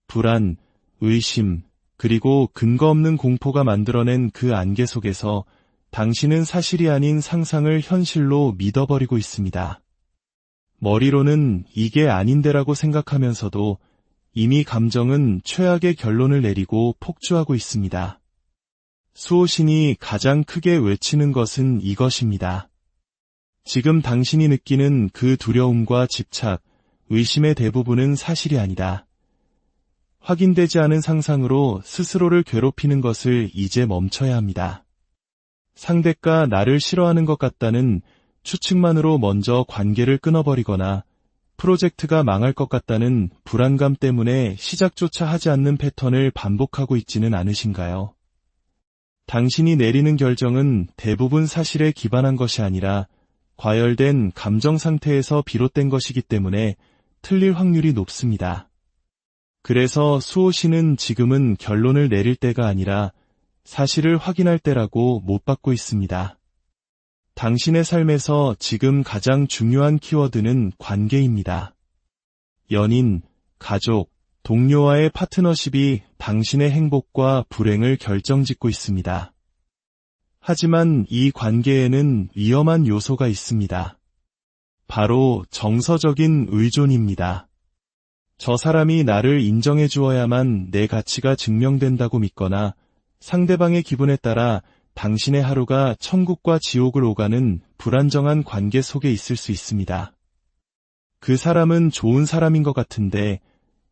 Speaker 1: 불안, 의심, 그리고 근거 없는 공포가 만들어낸 그 안개 속에서 당신은 사실이 아닌 상상을 현실로 믿어버리고 있습니다. 머리로는 이게 아닌데라고 생각하면서도 이미 감정은 최악의 결론을 내리고 폭주하고 있습니다. 수호신이 가장 크게 외치는 것은 이것입니다. 지금 당신이 느끼는 그 두려움과 집착, 의심의 대부분은 사실이 아니다. 확인되지 않은 상상으로 스스로를 괴롭히는 것을 이제 멈춰야 합니다. 상대가 나를 싫어하는 것 같다는 추측만으로 먼저 관계를 끊어버리거나 프로젝트가 망할 것 같다는 불안감 때문에 시작조차 하지 않는 패턴을 반복하고 있지는 않으신가요? 당신이 내리는 결정은 대부분 사실에 기반한 것이 아니라 과열된 감정 상태에서 비롯된 것이기 때문에 틀릴 확률이 높습니다. 그래서 수호신은 지금은 결론을 내릴 때가 아니라 사실을 확인할 때라고 못 받고 있습니다. 당신의 삶에서 지금 가장 중요한 키워드는 관계입니다. 연인, 가족, 동료와의 파트너십이 당신의 행복과 불행을 결정짓고 있습니다. 하지만 이 관계에는 위험한 요소가 있습니다. 바로 정서적인 의존입니다. 저 사람이 나를 인정해 주어야만 내 가치가 증명된다고 믿거나 상대방의 기분에 따라 당신의 하루가 천국과 지옥을 오가는 불안정한 관계 속에 있을 수 있습니다. 그 사람은 좋은 사람인 것 같은데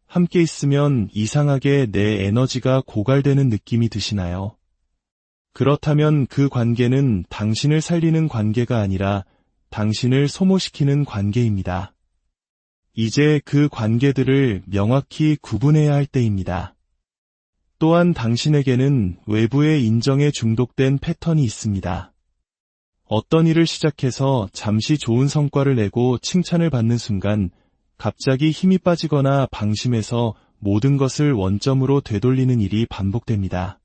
Speaker 1: 함께 있으면 이상하게 내 에너지가 고갈되는 느낌이 드시나요? 그렇다면 그 관계는 당신을 살리는 관계가 아니라 당신을 소모시키는 관계입니다. 이제 그 관계들을 명확히 구분해야 할 때입니다. 또한 당신에게는 외부의 인정에 중독된 패턴이 있습니다. 어떤 일을 시작해서 잠시 좋은 성과를 내고 칭찬을 받는 순간 갑자기 힘이 빠지거나 방심해서 모든 것을 원점으로 되돌리는 일이 반복됩니다.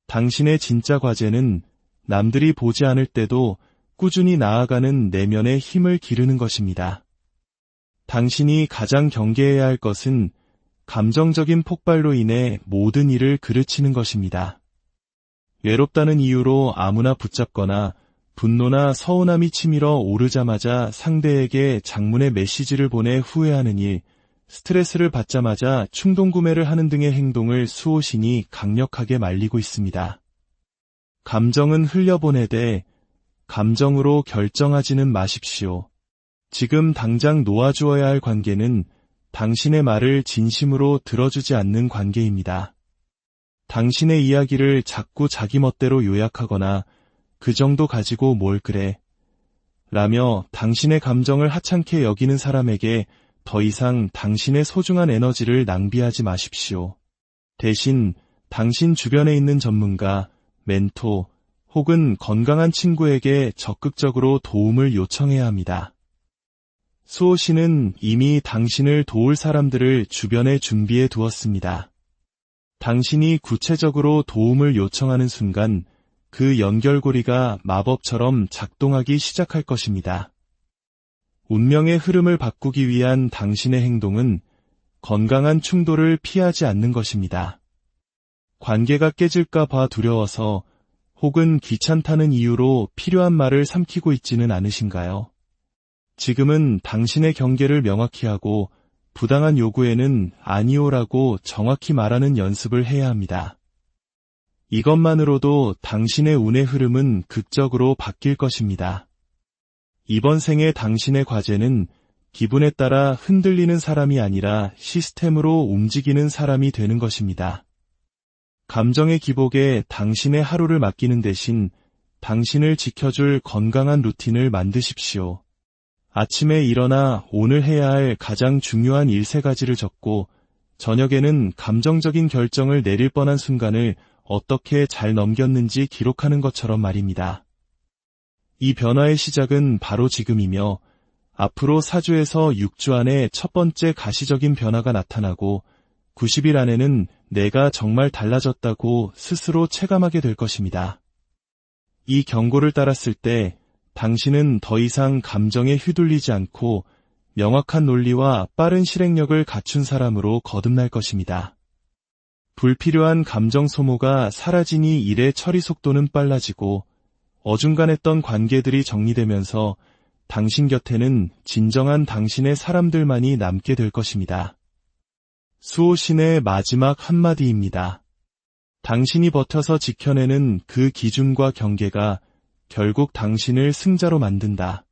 Speaker 1: 당신의 진짜 과제는 남들이 보지 않을 때도 꾸준히 나아가는 내면의 힘을 기르는 것입니다. 당신이 가장 경계해야 할 것은 감정적인 폭발로 인해 모든 일을 그르치는 것입니다. 외롭다는 이유로 아무나 붙잡거나 분노나 서운함이 치밀어 오르자마자 상대에게 장문의 메시지를 보내 후회하는 일, 스트레스를 받자마자 충동구매를 하는 등의 행동을 수호신이 강력하게 말리고 있습니다. 감정은 흘려보내되 감정으로 결정하지는 마십시오. 지금 당장 놓아주어야 할 관계는 당신의 말을 진심으로 들어주지 않는 관계입니다. 당신의 이야기를 자꾸 자기 멋대로 요약하거나 그 정도 가지고 뭘 그래? 라며 당신의 감정을 하찮게 여기는 사람에게 더 이상 당신의 소중한 에너지를 낭비하지 마십시오. 대신 당신 주변에 있는 전문가, 멘토 혹은 건강한 친구에게 적극적으로 도움을 요청해야 합니다. 수호신은 이미 당신을 도울 사람들을 주변에 준비해 두었습니다. 당신이 구체적으로 도움을 요청하는 순간 그 연결고리가 마법처럼 작동하기 시작할 것입니다. 운명의 흐름을 바꾸기 위한 당신의 행동은 건강한 충돌을 피하지 않는 것입니다. 관계가 깨질까 봐 두려워서 혹은 귀찮다는 이유로 필요한 말을 삼키고 있지는 않으신가요? 지금은 당신의 경계를 명확히 하고 부당한 요구에는 아니오라고 정확히 말하는 연습을 해야 합니다. 이것만으로도 당신의 운의 흐름은 극적으로 바뀔 것입니다. 이번 생의 당신의 과제는 기분에 따라 흔들리는 사람이 아니라 시스템으로 움직이는 사람이 되는 것입니다. 감정의 기복에 당신의 하루를 맡기는 대신 당신을 지켜줄 건강한 루틴을 만드십시오. 아침에 일어나 오늘 해야 할 가장 중요한 일 3가지를 적고 저녁에는 감정적인 결정을 내릴 뻔한 순간을 어떻게 잘 넘겼는지 기록하는 것처럼 말입니다. 이 변화의 시작은 바로 지금이며 앞으로 4주에서 6주 안에 첫 번째 가시적인 변화가 나타나고 90일 안에는 내가 정말 달라졌다고 스스로 체감하게 될 것입니다. 이 경고를 따랐을 때 당신은 더 이상 감정에 휘둘리지 않고 명확한 논리와 빠른 실행력을 갖춘 사람으로 거듭날 것입니다. 불필요한 감정 소모가 사라지니 일의 처리 속도는 빨라지고 어중간했던 관계들이 정리되면서 당신 곁에는 진정한 당신의 사람들만이 남게 될 것입니다. 수호신의 마지막 한마디입니다. 당신이 버텨서 지켜내는 그 기준과 경계가 결국 당신을 승자로 만든다.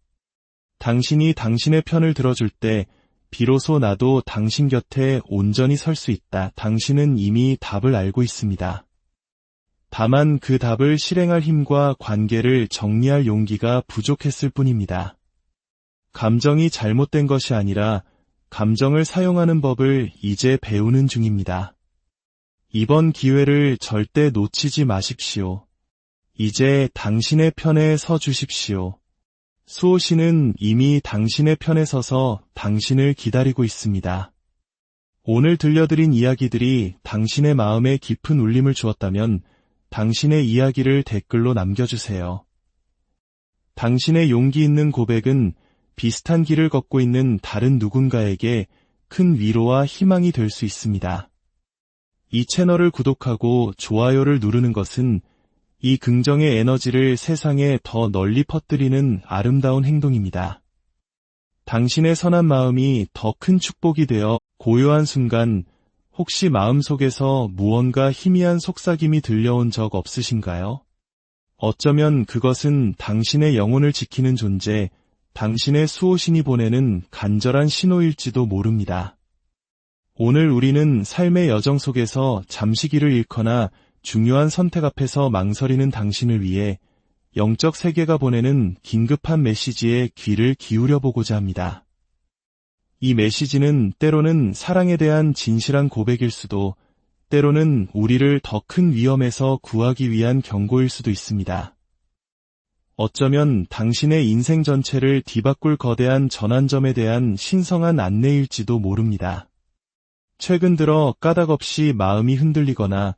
Speaker 1: 당신이 당신의 편을 들어줄 때 비로소 나도 당신 곁에 온전히 설 수 있다. 당신은 이미 답을 알고 있습니다. 다만 그 답을 실행할 힘과 관계를 정리할 용기가 부족했을 뿐입니다. 감정이 잘못된 것이 아니라 감정을 사용하는 법을 이제 배우는 중입니다. 이번 기회를 절대 놓치지 마십시오. 이제 당신의 편에 서 주십시오. 수호신은 이미 당신의 편에 서서 당신을 기다리고 있습니다. 오늘 들려드린 이야기들이 당신의 마음에 깊은 울림을 주었다면 당신의 이야기를 댓글로 남겨주세요. 당신의 용기 있는 고백은 비슷한 길을 걷고 있는 다른 누군가에게 큰 위로와 희망이 될 수 있습니다. 이 채널을 구독하고 좋아요를 누르는 것은 이 긍정의 에너지를 세상에 더 널리 퍼뜨리는 아름다운 행동입니다. 당신의 선한 마음이 더 큰 축복이 되어 고요한 순간 혹시 마음속에서 무언가 희미한 속삭임이 들려온 적 없으신가요? 어쩌면 그것은 당신의 영혼을 지키는 존재, 당신의 수호신이 보내는 간절한 신호일지도 모릅니다. 오늘 우리는 삶의 여정 속에서 잠시 길을 잃거나 중요한 선택 앞에서 망설이는 당신을 위해 영적 세계가 보내는 긴급한 메시지에 귀를 기울여 보고자 합니다. 이 메시지는 때로는 사랑에 대한 진실한 고백일 수도, 때로는 우리를 더 큰 위험에서 구하기 위한 경고일 수도 있습니다. 어쩌면 당신의 인생 전체를 뒤바꿀 거대한 전환점에 대한 신성한 안내일지도 모릅니다. 최근 들어 까닭없이 마음이 흔들리거나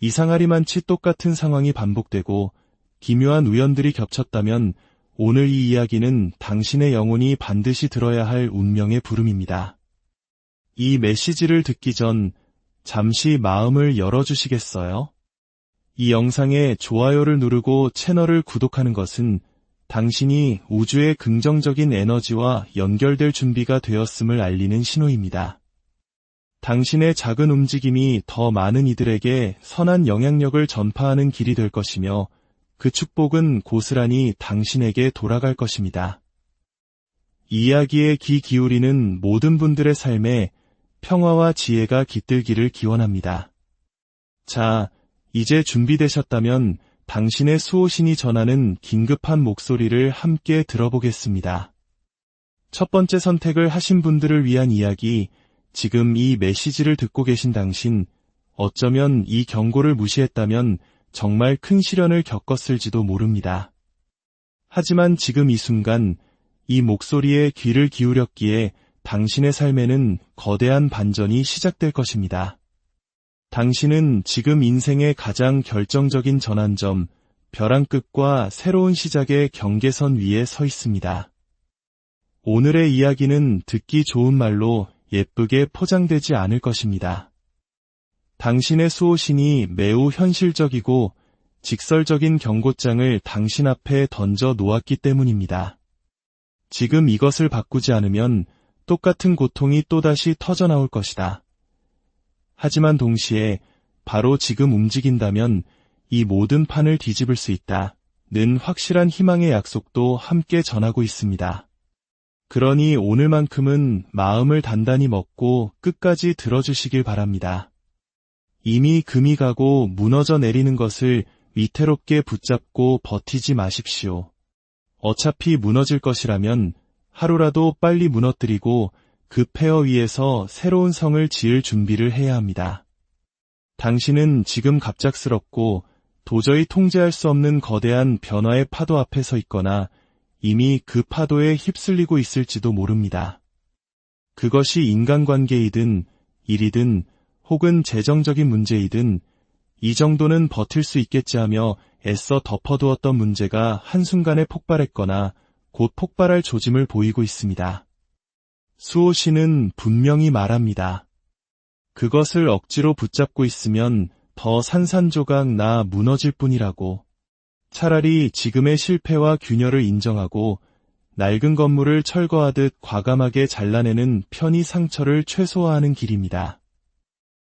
Speaker 1: 이상하리만치 똑같은 상황이 반복되고 기묘한 우연들이 겹쳤다면 오늘 이 이야기는 당신의 영혼이 반드시 들어야 할 운명의 부름입니다. 이 메시지를 듣기 전 잠시 마음을 열어주시겠어요? 이 영상에 좋아요를 누르고 채널을 구독하는 것은 당신이 우주의 긍정적인 에너지와 연결될 준비가 되었음을 알리는 신호입니다. 당신의 작은 움직임이 더 많은 이들에게 선한 영향력을 전파하는 길이 될 것이며 그 축복은 고스란히 당신에게 돌아갈 것입니다. 이 이야기에 귀 기울이는 모든 분들의 삶에 평화와 지혜가 깃들기를 기원합니다. 자, 이제 준비되셨다면 당신의 수호신이 전하는 긴급한 목소리를 함께 들어보겠습니다. 첫 번째 선택을 하신 분들을 위한 이야기, 지금 이 메시지를 듣고 계신 당신, 어쩌면 이 경고를 무시했다면 정말 큰 시련을 겪었을지도 모릅니다. 하지만 지금 이 순간 이 목소리에 귀를 기울였기에 당신의 삶에는 거대한 반전이 시작될 것입니다. 당신은 지금 인생의 가장 결정적인 전환점, 벼랑 끝과 새로운 시작의 경계선 위에 서 있습니다. 오늘의 이야기는 듣기 좋은 말로 예쁘게 포장되지 않을 것입니다. 당신의 수호신이 매우 현실적이고 직설적인 경고장을 당신 앞에 던져 놓았기 때문입니다. 지금 이것을 바꾸지 않으면 똑같은 고통이 또다시 터져나올 것이다. 하지만 동시에 바로 지금 움직인다면 이 모든 판을 뒤집을 수 있다는 확실한 희망의 약속도 함께 전하고 있습니다. 그러니 오늘만큼은 마음을 단단히 먹고 끝까지 들어주시길 바랍니다. 이미 금이 가고 무너져 내리는 것을 위태롭게 붙잡고 버티지 마십시오. 어차피 무너질 것이라면 하루라도 빨리 무너뜨리고 그 폐허 위에서 새로운 성을 지을 준비를 해야 합니다. 당신은 지금 갑작스럽고 도저히 통제할 수 없는 거대한 변화의 파도 앞에 서 있거나 이미 그 파도에 휩쓸리고 있을지도 모릅니다. 그것이 인간관계이든 일이든 혹은 재정적인 문제이든 이 정도는 버틸 수 있겠지 하며 애써 덮어두었던 문제가 한순간에 폭발했거나 곧 폭발할 조짐을 보이고 있습니다. 수호 씨는 분명히 말합니다. 그것을 억지로 붙잡고 있으면 더 산산조각 나 무너질 뿐이라고. 차라리 지금의 실패와 균열을 인정하고 낡은 건물을 철거하듯 과감하게 잘라내는 편히 상처를 최소화하는 길입니다.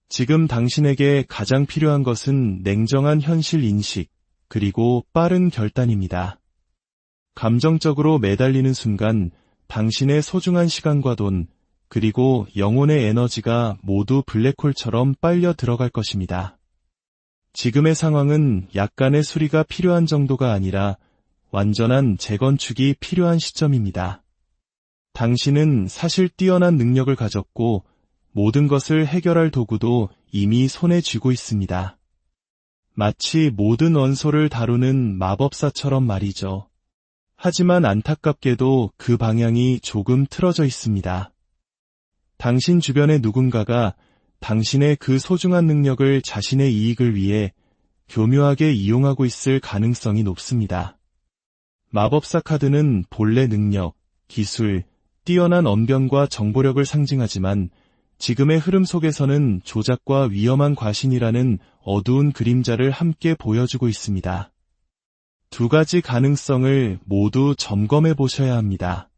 Speaker 1: 지금 당신에게 가장 필요한 것은 냉정한 현실 인식, 그리고 빠른 결단입니다. 감정적으로 매달리는 순간 당신의 소중한 시간과 돈, 그리고 영혼의 에너지가 모두 블랙홀처럼 빨려 들어갈 것입니다. 지금의 상황은 약간의 수리가 필요한 정도가 아니라 완전한 재건축이 필요한 시점입니다. 당신은 사실 뛰어난 능력을 가졌고 모든 것을 해결할 도구도 이미 손에 쥐고 있습니다. 마치 모든 원소를 다루는 마법사처럼 말이죠. 하지만 안타깝게도 그 방향이 조금 틀어져 있습니다. 당신 주변의 누군가가 당신의 그 소중한 능력을 자신의 이익을 위해 교묘하게 이용하고 있을 가능성이 높습니다. 마법사 카드는 본래 능력, 기술, 뛰어난 언변과 정보력을 상징하지만 지금의 흐름 속에서는 조작과 위험한 과신이라는 어두운 그림자를 함께 보여주고 있습니다. 두 가지 가능성을 모두 점검해 보셔야 합니다.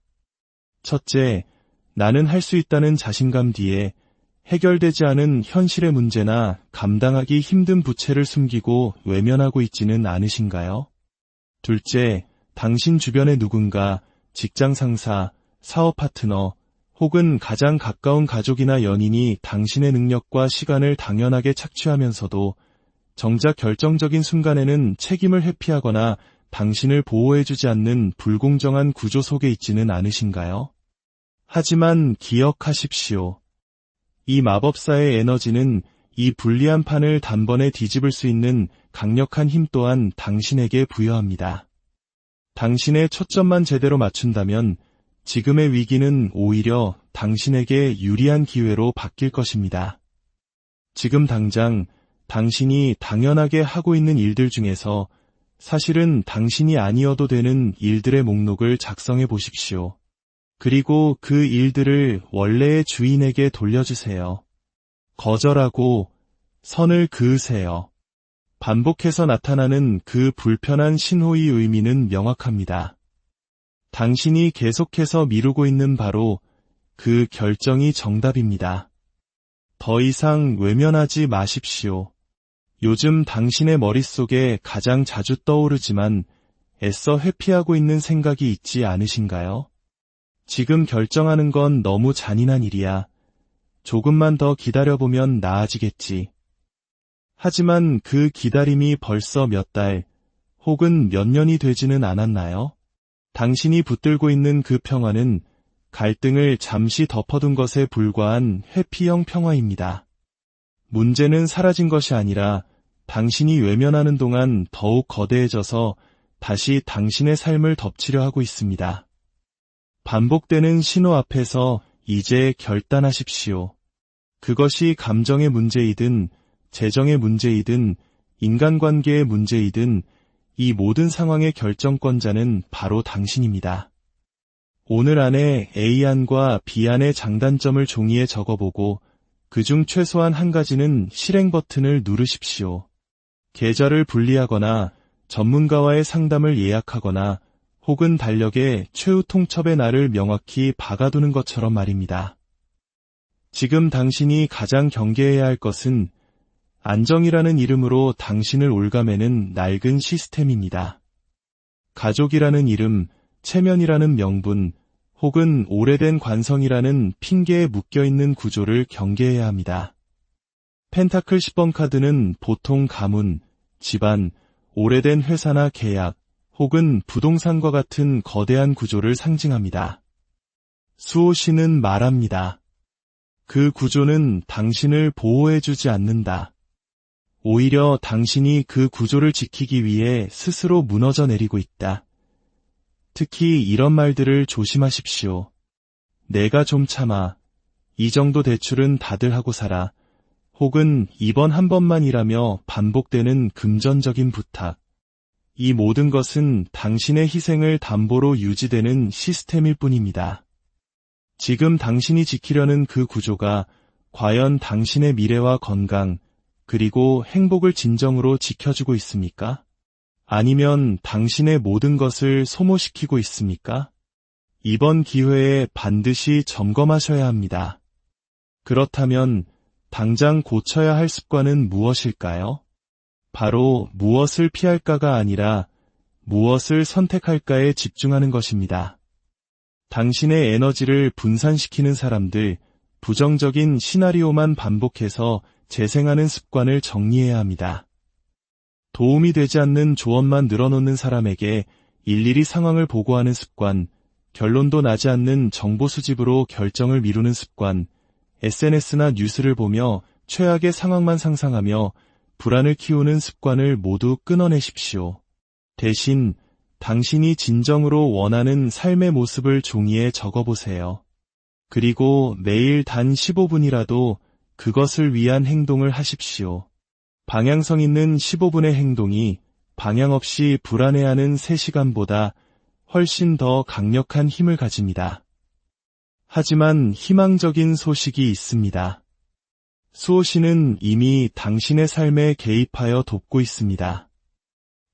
Speaker 1: 첫째, 나는 할 수 있다는 자신감 뒤에 해결되지 않은 현실의 문제나 감당하기 힘든 부채를 숨기고 외면하고 있지는 않으신가요? 둘째, 당신 주변의 누군가, 직장 상사, 사업 파트너, 혹은 가장 가까운 가족이나 연인이 당신의 능력과 시간을 당연하게 착취하면서도 정작 결정적인 순간에는 책임을 회피하거나 당신을 보호해주지 않는 불공정한 구조 속에 있지는 않으신가요? 하지만 기억하십시오. 이 마법사의 에너지는 이 불리한 판을 단번에 뒤집을 수 있는 강력한 힘 또한 당신에게 부여합니다. 당신의 초점만 제대로 맞춘다면 지금의 위기는 오히려 당신에게 유리한 기회로 바뀔 것입니다. 지금 당장 당신이 당연하게 하고 있는 일들 중에서 사실은 당신이 아니어도 되는 일들의 목록을 작성해 보십시오. 그리고 그 일들을 원래의 주인에게 돌려주세요. 거절하고 선을 그으세요. 반복해서 나타나는 그 불편한 신호의 의미는 명확합니다. 당신이 계속해서 미루고 있는 바로 그 결정이 정답입니다. 더 이상 외면하지 마십시오. 요즘 당신의 머릿속에 가장 자주 떠오르지만 애써 회피하고 있는 생각이 있지 않으신가요? 지금 결정하는 건 너무 잔인한 일이야. 조금만 더 기다려보면 나아지겠지. 하지만 그 기다림이 벌써 몇 달, 혹은 몇 년이 되지는 않았나요? 당신이 붙들고 있는 그 평화는 갈등을 잠시 덮어둔 것에 불과한 회피형 평화입니다. 문제는 사라진 것이 아니라 당신이 외면하는 동안 더욱 거대해져서 다시 당신의 삶을 덮치려 하고 있습니다. 반복되는 신호 앞에서 이제 결단하십시오. 그것이 감정의 문제이든 재정의 문제이든 인간관계의 문제이든 이 모든 상황의 결정권자는 바로 당신입니다. 오늘 안에 A안과 B안의 장단점을 종이에 적어보고 그중 최소한 한 가지는 실행 버튼을 누르십시오. 계좌를 분리하거나 전문가와의 상담을 예약하거나 혹은 달력에 최후 통첩의 날을 명확히 박아두는 것처럼 말입니다. 지금 당신이 가장 경계해야 할 것은 안정이라는 이름으로 당신을 올가매는 낡은 시스템입니다. 가족이라는 이름, 체면이라는 명분, 혹은 오래된 관성이라는 핑계에 묶여있는 구조를 경계해야 합니다. 펜타클 10번 카드는 보통 가문, 집안, 오래된 회사나 계약, 혹은 부동산과 같은 거대한 구조를 상징합니다. 수호 씨는 말합니다. 그 구조는 당신을 보호해주지 않는다. 오히려 당신이 그 구조를 지키기 위해 스스로 무너져 내리고 있다. 특히 이런 말들을 조심하십시오. 내가 좀 참아. 이 정도 대출은 다들 하고 살아. 혹은 이번 한 번만이라며 반복되는 금전적인 부탁. 이 모든 것은 당신의 희생을 담보로 유지되는 시스템일 뿐입니다. 지금 당신이 지키려는 그 구조가 과연 당신의 미래와 건강, 그리고 행복을 진정으로 지켜주고 있습니까? 아니면 당신의 모든 것을 소모시키고 있습니까? 이번 기회에 반드시 점검하셔야 합니다. 그렇다면 당장 고쳐야 할 습관은 무엇일까요? 바로 무엇을 피할까가 아니라 무엇을 선택할까에 집중하는 것입니다. 당신의 에너지를 분산시키는 사람들, 부정적인 시나리오만 반복해서 재생하는 습관을 정리해야 합니다. 도움이 되지 않는 조언만 늘어놓는 사람에게 일일이 상황을 보고하는 습관, 결론도 나지 않는 정보 수집으로 결정을 미루는 습관, SNS나 뉴스를 보며 최악의 상황만 상상하며 불안을 키우는 습관을 모두 끊어내십시오. 대신 당신이 진정으로 원하는 삶의 모습을 종이에 적어보세요. 그리고 매일 단 15분이라도 그것을 위한 행동을 하십시오. 방향성 있는 15분의 행동이 방향 없이 불안해하는 3시간보다 훨씬 더 강력한 힘을 가집니다. 하지만 희망적인 소식이 있습니다. 수호신은 이미 당신의 삶에 개입하여 돕고 있습니다.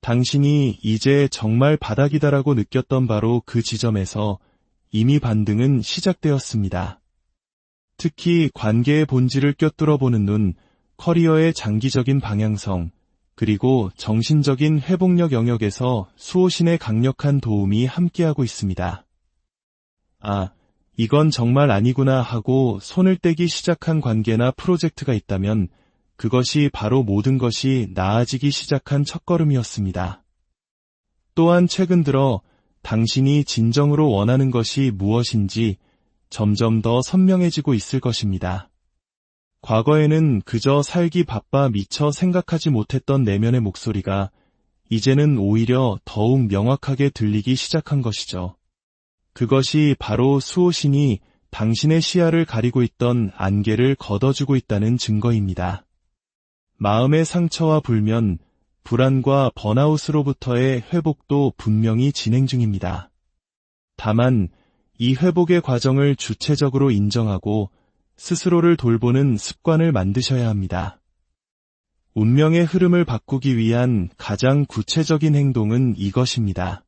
Speaker 1: 당신이 이제 정말 바닥이다라고 느꼈던 바로 그 지점에서 이미 반등은 시작되었습니다. 특히 관계의 본질을 꿰뚫어 보는 눈, 커리어의 장기적인 방향성, 그리고 정신적인 회복력 영역에서 수호신의 강력한 도움이 함께하고 있습니다. 아, 이건 정말 아니구나 하고 손을 떼기 시작한 관계나 프로젝트가 있다면 그것이 바로 모든 것이 나아지기 시작한 첫걸음이었습니다. 또한 최근 들어 당신이 진정으로 원하는 것이 무엇인지 점점 더 선명해지고 있을 것입니다. 과거에는 그저 살기 바빠 미처 생각하지 못했던 내면의 목소리가 이제는 오히려 더욱 명확하게 들리기 시작한 것이죠. 그것이 바로 수호신이 당신의 시야를 가리고 있던 안개를 걷어주고 있다는 증거입니다. 마음의 상처와 불면, 불안과 번아웃으로부터의 회복도 분명히 진행 중입니다. 다만 이 회복의 과정을 주체적으로 인정하고 스스로를 돌보는 습관을 만드셔야 합니다. 운명의 흐름을 바꾸기 위한 가장 구체적인 행동은 이것입니다.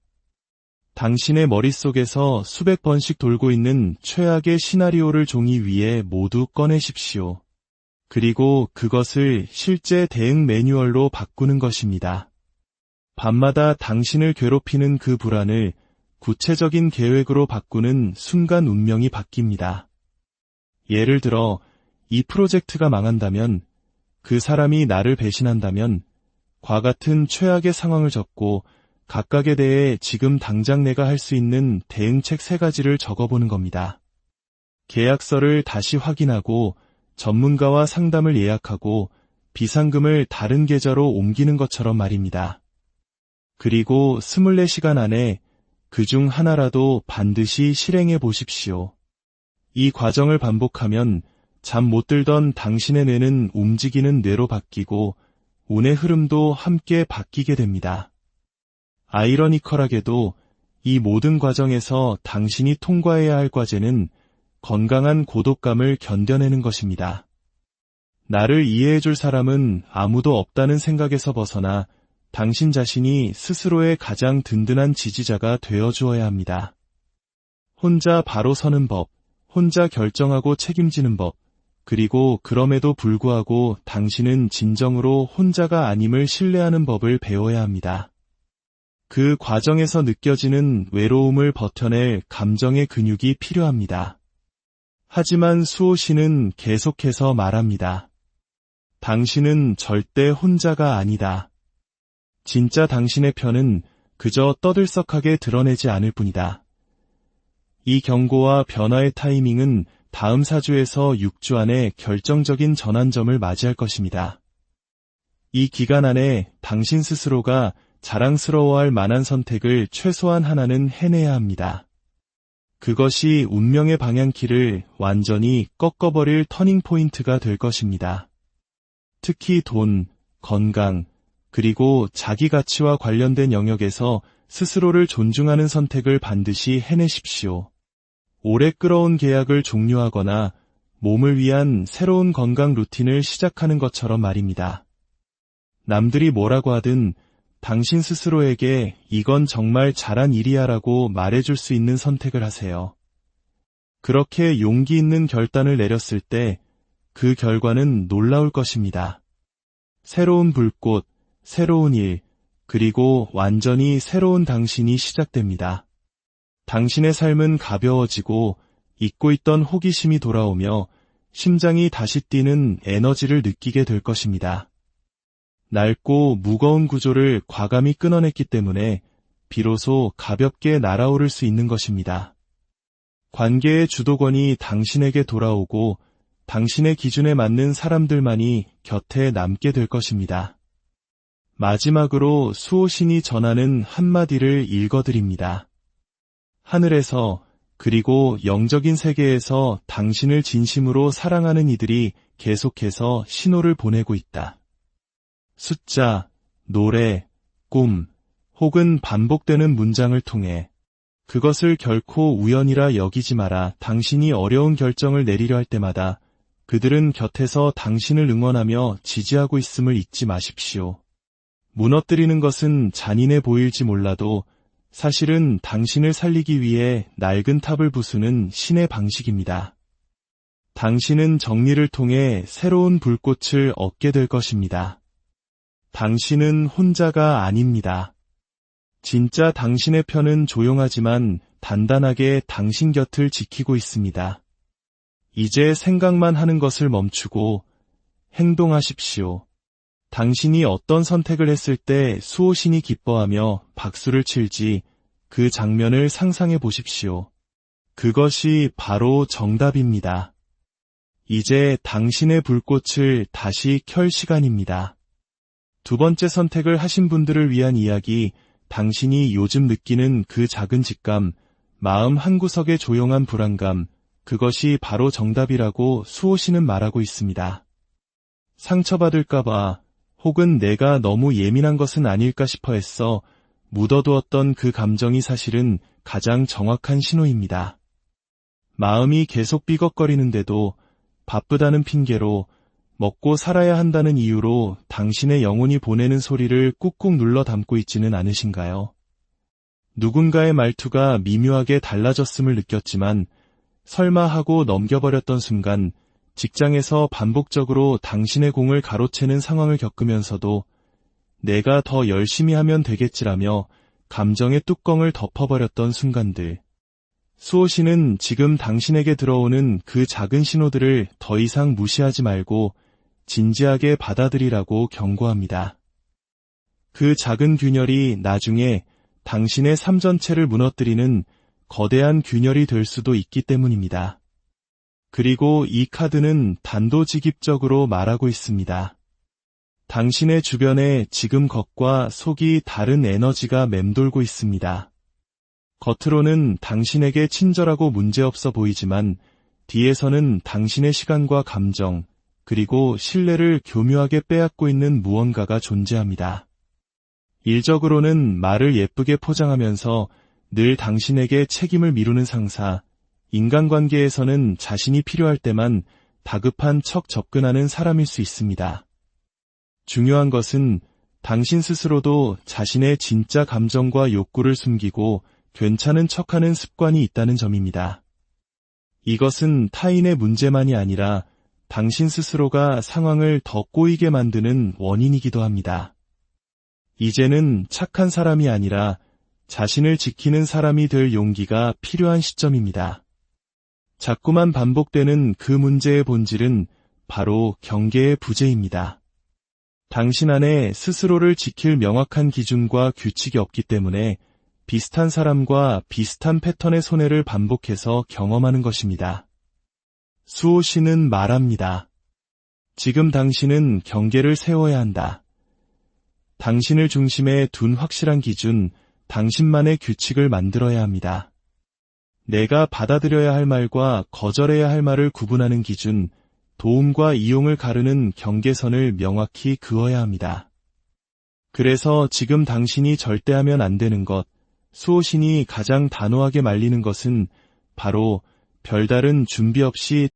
Speaker 1: 당신의 머릿속에서 수백 번씩 돌고 있는 최악의 시나리오를 종이 위에 모두 꺼내십시오. 그리고 그것을 실제 대응 매뉴얼로 바꾸는 것입니다. 밤마다 당신을 괴롭히는 그 불안을 구체적인 계획으로 바꾸는 순간 운명이 바뀝니다. 예를 들어 이 프로젝트가 망한다면, 그 사람이 나를 배신한다면, 과 같은 최악의 상황을 적고 각각에 대해 지금 당장 내가 할 수 있는 대응책 3가지를 적어보는 겁니다. 계약서를 다시 확인하고 전문가와 상담을 예약하고 비상금을 다른 계좌로 옮기는 것처럼 말입니다. 그리고 24시간 안에 그중 하나라도 반드시 실행해 보십시오. 이 과정을 반복하면 잠 못 들던 당신의 뇌는 움직이는 뇌로 바뀌고 운의 흐름도 함께 바뀌게 됩니다. 아이러니컬하게도 이 모든 과정에서 당신이 통과해야 할 과제는 건강한 고독감을 견뎌내는 것입니다. 나를 이해해줄 사람은 아무도 없다는 생각에서 벗어나 당신 자신이 스스로의 가장 든든한 지지자가 되어주어야 합니다. 혼자 바로 서는 법, 혼자 결정하고 책임지는 법, 그리고 그럼에도 불구하고 당신은 진정으로 혼자가 아님을 신뢰하는 법을 배워야 합니다. 그 과정에서 느껴지는 외로움을 버텨낼 감정의 근육이 필요합니다. 하지만 수호신은 계속해서 말합니다. 당신은 절대 혼자가 아니다. 진짜 당신의 편은 그저 떠들썩하게 드러내지 않을 뿐이다. 이 경고와 변화의 타이밍은 다음 4주에서 6주 안에 결정적인 전환점을 맞이할 것입니다. 이 기간 안에 당신 스스로가 자랑스러워할 만한 선택을 최소한 하나는 해내야 합니다. 그것이 운명의 방향키를 완전히 꺾어버릴 터닝 포인트가 될 것입니다. 특히 돈, 건강, 그리고 자기 가치와 관련된 영역에서 스스로를 존중하는 선택을 반드시 해내십시오. 오래 끌어온 계약을 종료하거나 몸을 위한 새로운 건강 루틴을 시작하는 것처럼 말입니다. 남들이 뭐라고 하든 당신 스스로에게 이건 정말 잘한 일이야 라고 말해줄 수 있는 선택을 하세요. 그렇게 용기 있는 결단을 내렸을 때 그 결과는 놀라울 것입니다. 새로운 불꽃, 새로운 일, 그리고 완전히 새로운 당신이 시작됩니다. 당신의 삶은 가벼워지고 잊고 있던 호기심이 돌아오며 심장이 다시 뛰는 에너지를 느끼게 될 것입니다. 낡고 무거운 구조를 과감히 끊어냈기 때문에 비로소 가볍게 날아오를 수 있는 것입니다. 관계의 주도권이 당신에게 돌아오고 당신의 기준에 맞는 사람들만이 곁에 남게 될 것입니다. 마지막으로 수호신이 전하는 한마디를 읽어드립니다. 하늘에서 그리고 영적인 세계에서 당신을 진심으로 사랑하는 이들이 계속해서 신호를 보내고 있다. 숫자, 노래, 꿈, 혹은 반복되는 문장을 통해 그것을 결코 우연이라 여기지 마라. 당신이 어려운 결정을 내리려 할 때마다 그들은 곁에서 당신을 응원하며 지지하고 있음을 잊지 마십시오. 무너뜨리는 것은 잔인해 보일지 몰라도 사실은 당신을 살리기 위해 낡은 탑을 부수는 신의 방식입니다. 당신은 정리를 통해 새로운 불꽃을 얻게 될 것입니다. 당신은 혼자가 아닙니다. 진짜 당신의 편은 조용하지만 단단하게 당신 곁을 지키고 있습니다. 이제 생각만 하는 것을 멈추고 행동하십시오. 당신이 어떤 선택을 했을 때 수호신이 기뻐하며 박수를 칠지 그 장면을 상상해 보십시오. 그것이 바로 정답입니다. 이제 당신의 불꽃을 다시 켤 시간입니다. 두 번째 선택을 하신 분들을 위한 이야기, 당신이 요즘 느끼는 그 작은 직감, 마음 한구석의 조용한 불안감, 그것이 바로 정답이라고 수호신은 말하고 있습니다. 상처받을까봐 혹은 내가 너무 예민한 것은 아닐까 싶어 했어 묻어두었던 그 감정이 사실은 가장 정확한 신호입니다. 마음이 계속 삐걱거리는데도 바쁘다는 핑계로 먹고 살아야 한다는 이유로 당신의 영혼이 보내는 소리를 꾹꾹 눌러 담고 있지는 않으신가요? 누군가의 말투가 미묘하게 달라졌음을 느꼈지만 설마 하고 넘겨버렸던 순간 직장에서 반복적으로 당신의 공을 가로채는 상황을 겪으면서도 내가 더 열심히 하면 되겠지라며 감정의 뚜껑을 덮어버렸던 순간들. 수호신은 지금 당신에게 들어오는 그 작은 신호들을 더 이상 무시하지 말고 진지하게 받아들이라고 경고합니다. 그 작은 균열이 나중에 당신의 삶 전체를 무너뜨리는 거대한 균열이 될 수도 있기 때문입니다. 그리고 이 카드는 단도직입적으로 말하고 있습니다. 당신의 주변에 지금 겉과 속이 다른 에너지가 맴돌고 있습니다. 겉으로는 당신에게 친절하고 문제없어 보이지만 뒤에서는 당신의 시간과 감정, 그리고 신뢰를 교묘하게 빼앗고 있는 무언가가 존재합니다. 일적으로는 말을 예쁘게 포장하면서 늘 당신에게 책임을 미루는 상사, 인간관계에서는 자신이 필요할 때만 다급한 척 접근하는 사람일 수 있습니다. 중요한 것은 당신 스스로도 자신의 진짜 감정과 욕구를 숨기고 괜찮은 척하는 습관이 있다는 점입니다. 이것은 타인의 문제만이 아니라 당신 스스로가 상황을 더 꼬이게 만드는 원인이기도 합니다. 이제는 착한 사람이 아니라 자신을 지키는 사람이 될 용기가 필요한 시점입니다. 자꾸만 반복되는 그 문제의 본질은 바로 경계의 부재입니다. 당신 안에 스스로를 지킬 명확한 기준과 규칙이 없기 때문에 비슷한 사람과 비슷한 패턴의 손해를 반복해서 경험하는 것입니다. 수호신은 말합니다. 지금 당신은 경계를 세워야 한다. 당신을 중심에 둔 확실한 기준, 당신만의 규칙을 만들어야 합니다. 내가 받아들여야 할 말과 거절해야 할 말을 구분하는 기준, 도움과 이용을 가르는 경계선을 명확히 그어야 합니다. 그래서 지금 당신이 절대 하면 안 되는 것, 수호신이 가장 단호하게 말리는 것은 바로 별다른 준비 없이